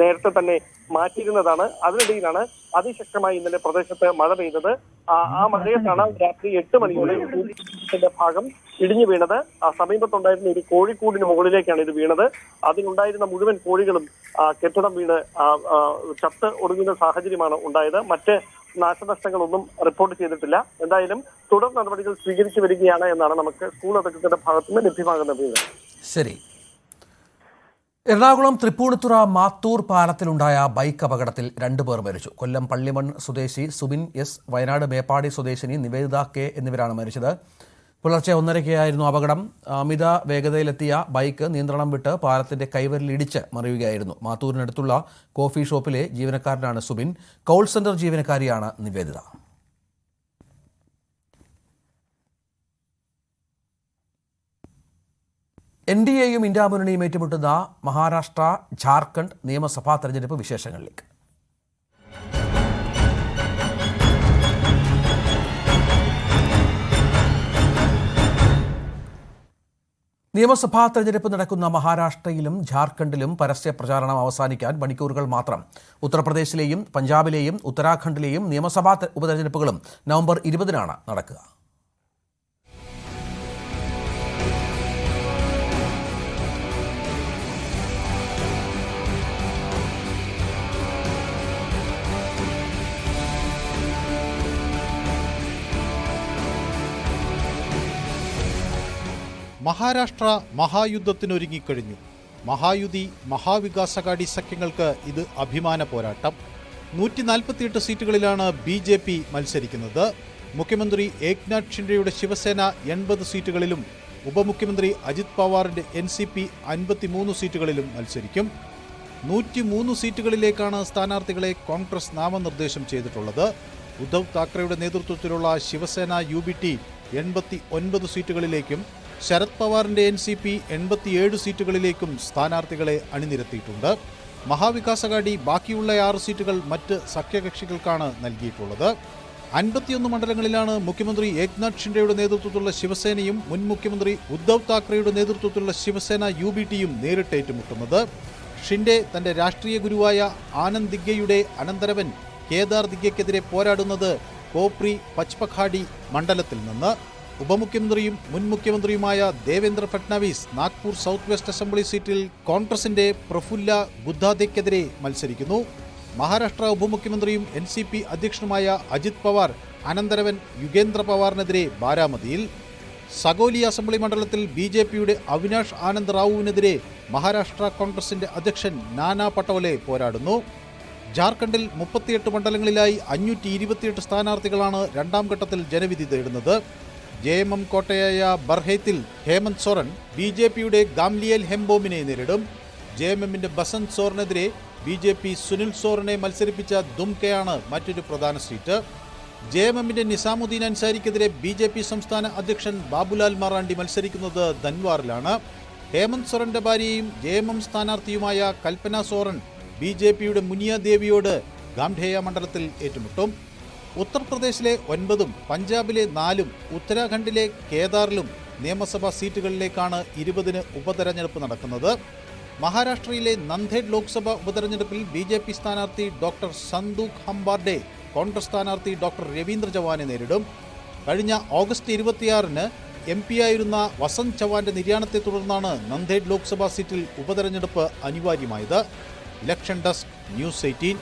E: നേരത്തെ തന്നെ മാറ്റിയിരുന്നതാണ്. അതിനിടയിലാണ് അതിശക്തമായി ഇന്നലെ പ്രദേശത്ത് മഴ പെയ്തത്. ആ മഴയത്താണ് രാത്രി 8 മണിയോടെ ഭാഗം ഇടിഞ്ഞു വീണത്. സമീപത്തുണ്ടായിരുന്ന ഒരു കോഴിക്കൂടിന് മുകളിലേക്കാണ് ഇത് വീണത്. അതിലുണ്ടായിരുന്ന മുഴുവൻ കോഴികളും കെട്ടിടം വീണ് ചത്ത് ഒടുങ്ങുന്ന സാഹചര്യമാണ് ഉണ്ടായത്. മറ്റ് നാശനഷ്ടങ്ങളൊന്നും റിപ്പോർട്ട് ചെയ്തിട്ടില്ല. എന്തായാലും തുടർ നടപടികൾ സ്വീകരിച്ചു വരികയാണ് എന്നാണ് നമുക്ക് സ്കൂൾ അധികൃതരുടെ ഭാഗത്തുനിന്ന് ലഭ്യമാകുന്ന വിവരം.
A: ശരി. എറണാകുളം തൃപ്പൂണിത്തുറ മാത്തൂർ പാലത്തിലുണ്ടായ ബൈക്ക് അപകടത്തിൽ 2 പേർ മരിച്ചു. കൊല്ലം പള്ളിമൺ സ്വദേശി സുബിൻ എസ്, വയനാട് മേപ്പാടി സ്വദേശിനി നിവേദിത കെ എന്നിവരാണ് മരിച്ചത്. പുലർച്ചെ 1:30-ക്കായിരുന്നു അപകടം. അമിത വേഗതയിലെത്തിയ ബൈക്ക് നിയന്ത്രണം വിട്ട് പാലത്തിന്റെ കൈവരിലിടിച്ച് മറിയുകയായിരുന്നു. മാത്തൂരിനടുത്തുള്ള കോഫി ഷോപ്പിലെ ജീവനക്കാരനാണ് സുബിൻ. കോൾ സെന്റർ ജീവനക്കാരിയാണ് നിവേദിത. NDAയും ഇന്ത്യ മുന്നണിയും ഏറ്റുമുട്ടുന്ന മഹാരാഷ്ട്ര ജാർഖണ്ഡ് നിയമസഭാ തെരഞ്ഞെടുപ്പ് വിശേഷങ്ങളിലേക്ക്. നിയമസഭാ തെരഞ്ഞെടുപ്പ് നടക്കുന്ന മഹാരാഷ്ട്രയിലും ജാർഖണ്ഡിലും പരസ്യ പ്രചാരണം അവസാനിക്കാൻ മണിക്കൂറുകൾ മാത്രം. ഉത്തർപ്രദേശിലെയും പഞ്ചാബിലെയും ഉത്തരാഖണ്ഡിലെയും നിയമസഭാ ഉപതെരഞ്ഞെടുപ്പുകളും നവംബർ 20-നാണ് നടക്കുക.
O: മഹാരാഷ്ട്ര മഹായുദ്ധത്തിനൊരുങ്ങിക്കഴിഞ്ഞു. മഹായുതി മഹാവികാസ് അഘാടി സഖ്യങ്ങൾക്ക് ഇത് അഭിമാന പോരാട്ടം. 148 സീറ്റുകളിലാണ് BJP മത്സരിക്കുന്നത്. മുഖ്യമന്ത്രി ഏക്നാഥ് ഷിൻഡെയുടെ ശിവസേന 80 സീറ്റുകളിലും ഉപമുഖ്യമന്ത്രി അജിത് പവാറിന്റെ NCP 53 സീറ്റുകളിലും മത്സരിക്കും. 103 സീറ്റുകളിലേക്കാണ് സ്ഥാനാർത്ഥികളെ കോൺഗ്രസ് നാമനിർദ്ദേശം ചെയ്തിട്ടുള്ളത്. ഉദ്ധവ് താക്കറെയുടെ നേതൃത്വത്തിലുള്ള ശിവസേന UBT 89 സീറ്റുകളിലേക്കും ശരത് പവാറിന്റെ NCP 87 സീറ്റുകളിലേക്കും സ്ഥാനാർത്ഥികളെ അണിനിരത്തിയിട്ടുണ്ട്. മഹാവികാസ് അഘാടി ബാക്കിയുള്ള 6 സീറ്റുകൾ മറ്റ് സഖ്യകക്ഷികൾക്കാണ് നൽകിയിട്ടുള്ളത്. 51 മണ്ഡലങ്ങളിലാണ് മുഖ്യമന്ത്രി ഏക്നാഥ് ഷിൻഡെയുടെ നേതൃത്വത്തിലുള്ള ശിവസേനയും മുൻ മുഖ്യമന്ത്രി ഉദ്ധവ് താക്കറെയുടെ നേതൃത്വത്തിലുള്ള ശിവസേന UBTയും നേരിട്ട് ഏറ്റുമുട്ടുന്നത്. ഷിൻഡെ തന്റെ രാഷ്ട്രീയ ഗുരുവായ ആനന്ദ് ദിഗ്ഗയുടെ അനന്തരവൻ കേദാർ ദിഗ്ഗയ്ക്കെതിരെ പോരാടുന്നത് കോപ്രി പച്പഖാഡി മണ്ഡലത്തിൽ നിന്ന്. ഉപമുഖ്യമന്ത്രിയും മുൻ മുഖ്യമന്ത്രിയുമായ Devendra Fadnavis Nagpur south west assembly സീറ്റിൽ കോൺഗ്രസിന്റെ പ്രഫുല്ല ഗുദ്ദാദയ്ക്കെതിരെ മത്സരിക്കുന്നു. മഹാരാഷ്ട്ര ഉപമുഖ്യമന്ത്രിയും NCP അധ്യക്ഷനുമായ അജിത് പവാർ അനന്തരവൻ യുഗേന്ദ്ര പവാറിനെതിരെ ബാരാമതിയിൽ. സഗോലി അസംബ്ലി മണ്ഡലത്തിൽ BJPയുടെ അവിനാഷ് ആനന്ദ് റാവുവിനെതിരെ മഹാരാഷ്ട്ര കോൺഗ്രസിന്റെ അധ്യക്ഷൻ നാനാ പട്ടോലെ പോരാടുന്നു. ജാർഖണ്ഡിൽ 38 മണ്ഡലങ്ങളിലായി 528 സ്ഥാനാർത്ഥികളാണ് 2ാം ഘട്ടത്തിൽ ജനവിധി തേടുന്നത്. JMM കോട്ടയായ ബർഹൈത്തിൽ ഹേമന്ത് സോറൻ BJPയുടെ ഗാംലിയൽ ഹെംബോമിനെ നേരിടും. JMMന്റെ ബസന്ത് സോറിനെതിരെ BJP സുനിൽ സോറിനെ മത്സരിപ്പിച്ച ദുംകയാണ് മറ്റൊരു പ്രധാന സീറ്റ്. JMMന്റെ നിസാമുദ്ദീൻ അൻസാരിക്കെതിരെ BJP സംസ്ഥാന അധ്യക്ഷൻ ബാബുലാൽ മറാണ്ടി മത്സരിക്കുന്നത് ധൻവാറിലാണ്. ഹേമന്ത് സോറന്റെ ഭാര്യയും JMM സ്ഥാനാർത്ഥിയുമായ കൽപ്പന സോറൻ BJPയുടെ മുനിയ ദേവിയോട് ഗാംഠേയ മണ്ഡലത്തിൽ ഏറ്റുമുട്ടും. ഉത്തർപ്രദേശിലെ 9ഉം പഞ്ചാബിലെ 4ഉം ഉത്തരാഖണ്ഡിലെ കേദാറിലും നിയമസഭാ സീറ്റുകളിലേക്കാണ് 20-ന് ഉപതെരഞ്ഞെടുപ്പ് നടക്കുന്നത്. മഹാരാഷ്ട്രയിലെ നന്ദേഡ് ലോക്സഭ ഉപതെരഞ്ഞെടുപ്പിൽ BJP സ്ഥാനാർത്ഥി ഡോക്ടർ സന്ദൂഖ് ഹംബാർഡെ കോൺഗ്രസ് സ്ഥാനാർത്ഥി ഡോക്ടർ രവീന്ദ്ര ചവാനെ നേരിടും. കഴിഞ്ഞ ഓഗസ്റ്റ് 26-ന് MP ആയിരുന്ന വസന്ത് ചവാന്റെ നിര്യാണത്തെ തുടർന്നാണ് നന്ദേഡ് ലോക്സഭാ സീറ്റിൽ ഉപതെരഞ്ഞെടുപ്പ് അനിവാര്യമായത്. Election desk news 18.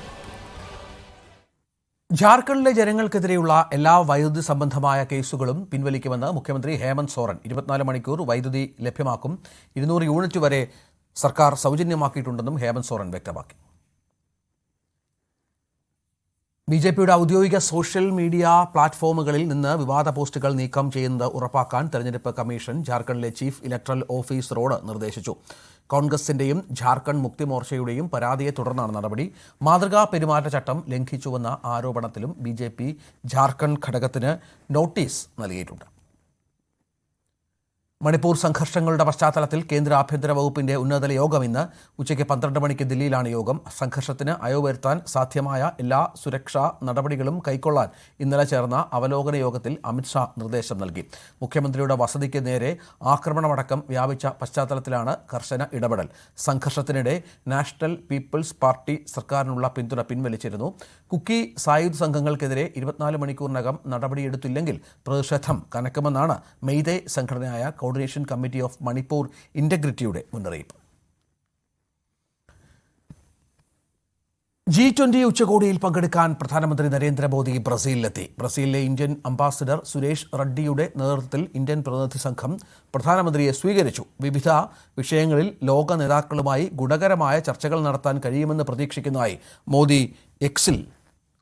A: ജാർഖണ്ഡിലെ ജനങ്ങൾക്കെതിരെയുള്ള എല്ലാ വൈദ്യുതി സംബന്ധമായ കേസുകളും പിൻവലിക്കുമെന്ന് മുഖ്യമന്ത്രി ഹേമന്ത് സോറൻ. 24 മണിക്കൂർ വൈദ്യുതി ലഭ്യമാക്കും. 200 യൂണിറ്റ് വരെ സർക്കാർ സൗജന്യമാക്കിയിട്ടുണ്ടെന്നും ഹേമന്ത് സോറൻ വ്യക്തമാക്കി. BJPയുടെ ഔദ്യോഗിക സോഷ്യൽ മീഡിയ പ്ലാറ്റ്ഫോമുകളിൽ നിന്ന് വിവാദ പോസ്റ്റുകൾ നീക്കം ചെയ്യുന്നത് ഉറപ്പാക്കാൻ തെരഞ്ഞെടുപ്പ് കമ്മീഷൻ ജാർഖണ്ഡിലെ ചീഫ് ഇലക്ടറൽ ഓഫീസറോട് നിർദ്ദേശിച്ചു. കോൺഗ്രസിന്റെയും ജാർഖണ്ഡ് മുക്തി മോർച്ചയുടെയും പരാതിയെ തുടർന്നാണ് നടപടി. മാതൃകാ പെരുമാറ്റച്ചട്ടം ലംഘിച്ചുവെന്ന ആരോപണത്തിലും BJP ജാർഖണ്ഡ് ഘടകത്തിന് നോട്ടീസ് നൽകിയിട്ടുണ്ട്. മണിപ്പൂർ സംഘർഷങ്ങളുടെ പശ്ചാത്തലത്തിൽ കേന്ദ്ര ആഭ്യന്തര വകുപ്പിന്റെ ഉന്നതതല യോഗം ഇന്ന് ഉച്ചയ്ക്ക് 12 മണിക്ക് ദില്ലിയിലാണ് യോഗം. സംഘർഷത്തിന് അയവ് വരുത്താൻ സാധ്യമായ എല്ലാ സുരക്ഷാ നടപടികളും കൈക്കൊള്ളാൻ ഇന്നലെ ചേർന്ന അവലോകന യോഗത്തിൽ അമിത്ഷാ നിർദ്ദേശം നൽകി. മുഖ്യമന്ത്രിയുടെ വസതിക്ക് നേരെ ആക്രമണമടക്കം വ്യാപിച്ച പശ്ചാത്തലത്തിലാണ് കർശന ഇടപെടൽ. സംഘർഷത്തിനിടെ നാഷണൽ പീപ്പിൾസ് പാർട്ടി സർക്കാരിനുള്ള പിന്തുണ പിൻവലിച്ചിരുന്നു. കുക്കി സായുധ സംഘങ്ങൾക്കെതിരെ 24 മണിക്കൂറിനകം നടപടിയെടുത്തില്ലെങ്കിൽ പ്രതിഷേധം കനക്കുമെന്നാണ് മെയ്തേ സംഘടനയായ കോർഡിനേഷൻ കമ്മിറ്റി ഓഫ് മണിപ്പൂർ ഇന്റഗ്രിറ്റിയുടെ മുന്നറിയിപ്പ്. G20 ഉച്ചകോടിയിൽ പങ്കെടുക്കാൻ പ്രധാനമന്ത്രി നരേന്ദ്രമോദി ബ്രസീലിലെത്തി. ബ്രസീലിലെ ഇന്ത്യൻ അംബാസിഡർ സുരേഷ് റെഡ്ഡിയുടെ നേതൃത്വത്തിൽ ഇന്ത്യൻ പ്രതിനിധി സംഘം പ്രധാനമന്ത്രിയെ സ്വീകരിച്ചു. വിവിധ വിഷയങ്ങളിൽ ലോക നേതാക്കളുമായി ഗുണകരമായ ചർച്ചകൾ നടത്താൻ കഴിയുമെന്ന് പ്രതീക്ഷിക്കുന്നതായി മോദി എക്സിൽ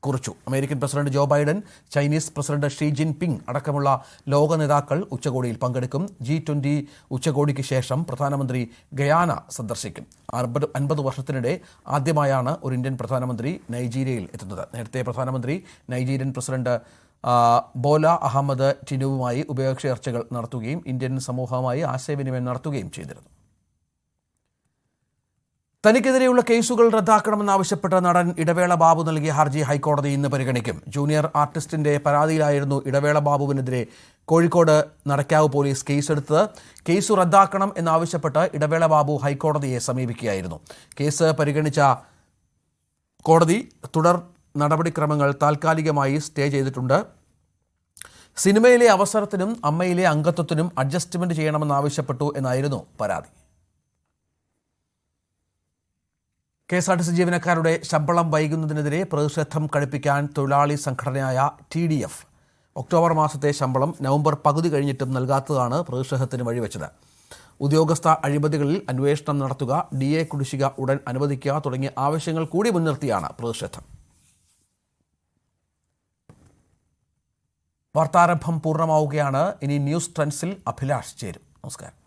A: കുറിച്ചു. American president Joe Biden, Chinese president Xi Jinping അടക്കമുള്ള ലോക നേതാക്കൾ ഉച്ചകോടിയിൽ പങ്കെടുക്കും. G20 ഉച്ചകോടിക്ക് ശേഷം പ്രധാനമന്ത്രി ഗയാന സന്ദർശിക്കും. 50 വർഷത്തിനിടെ ആദ്യമായാണ് ഒരു ഇന്ത്യൻ പ്രധാനമന്ത്രി നൈജീരിയയിൽ എത്തുന്നത്. നേരത്തെ പ്രധാനമന്ത്രി നൈജീരിയൻ പ്രസിഡന്റ് ബോല അഹമ്മദ് ടിനുവുമായി ഉഭയകക്ഷി ചർച്ചകൾ നടത്തുകയും ഇന്ത്യൻ സമൂഹവുമായി ആശയവിനിമയം നടത്തുകയും ചെയ്തിരുന്നു. തനിക്കെതിരെയുള്ള കേസുകൾ റദ്ദാക്കണമെന്നാവശ്യപ്പെട്ട് നടൻ ഇടവേള ബാബു നൽകിയ ഹർജി ഹൈക്കോടതി ഇന്ന് പരിഗണിക്കും. ജൂനിയർ ആർട്ടിസ്റ്റിന്റെ പരാതിയിലായിരുന്നു ഇടവേള ബാബുവിനെതിരെ കോഴിക്കോട് നടക്കാവ് പോലീസ് കേസെടുത്തത്. കേസ് റദ്ദാക്കണം എന്നാവശ്യപ്പെട്ട് ഇടവേള ബാബു ഹൈക്കോടതിയെ സമീപിക്കുകയായിരുന്നു. കേസ് പരിഗണിച്ച കോടതി തുടർ നടപടിക്രമങ്ങൾ താൽക്കാലികമായി സ്റ്റേ ചെയ്തിട്ടുണ്ട്. സിനിമയിലെ അവസരത്തിനും അമ്മയിലെ അംഗത്വത്തിനും അഡ്ജസ്റ്റ്മെന്റ് ചെയ്യണമെന്നാവശ്യപ്പെട്ടു എന്നായിരുന്നു പരാതി. KSRTC ജീവനക്കാരുടെ ശമ്പളം വൈകുന്നതിനെതിരെ പ്രതിഷേധം കടുപ്പിക്കാൻ തൊഴിലാളി സംഘടനയായ TDF ഒക്ടോബർ മാസത്തെ ശമ്പളം നവംബർ പകുതി കഴിഞ്ഞിട്ടും നൽകാത്തതാണ് പ്രതിഷേധത്തിന് വഴിവെച്ചത്. ഉദ്യോഗസ്ഥ അഴിമതികളിൽ അന്വേഷണം നടത്തുക, DA കുടിശ്ശിക ഉടൻ അനുവദിക്കുക തുടങ്ങിയ ആവശ്യങ്ങൾ കൂടി മുൻനിർത്തിയാണ് പ്രതിഷേധം. വാർത്താരംഭം പൂർണ്ണമാവുകയാണ്. ഇനി ന്യൂസ് ട്രെൻഡ്സിൽ അഭിലാഷ് ചേരും. നമസ്കാരം.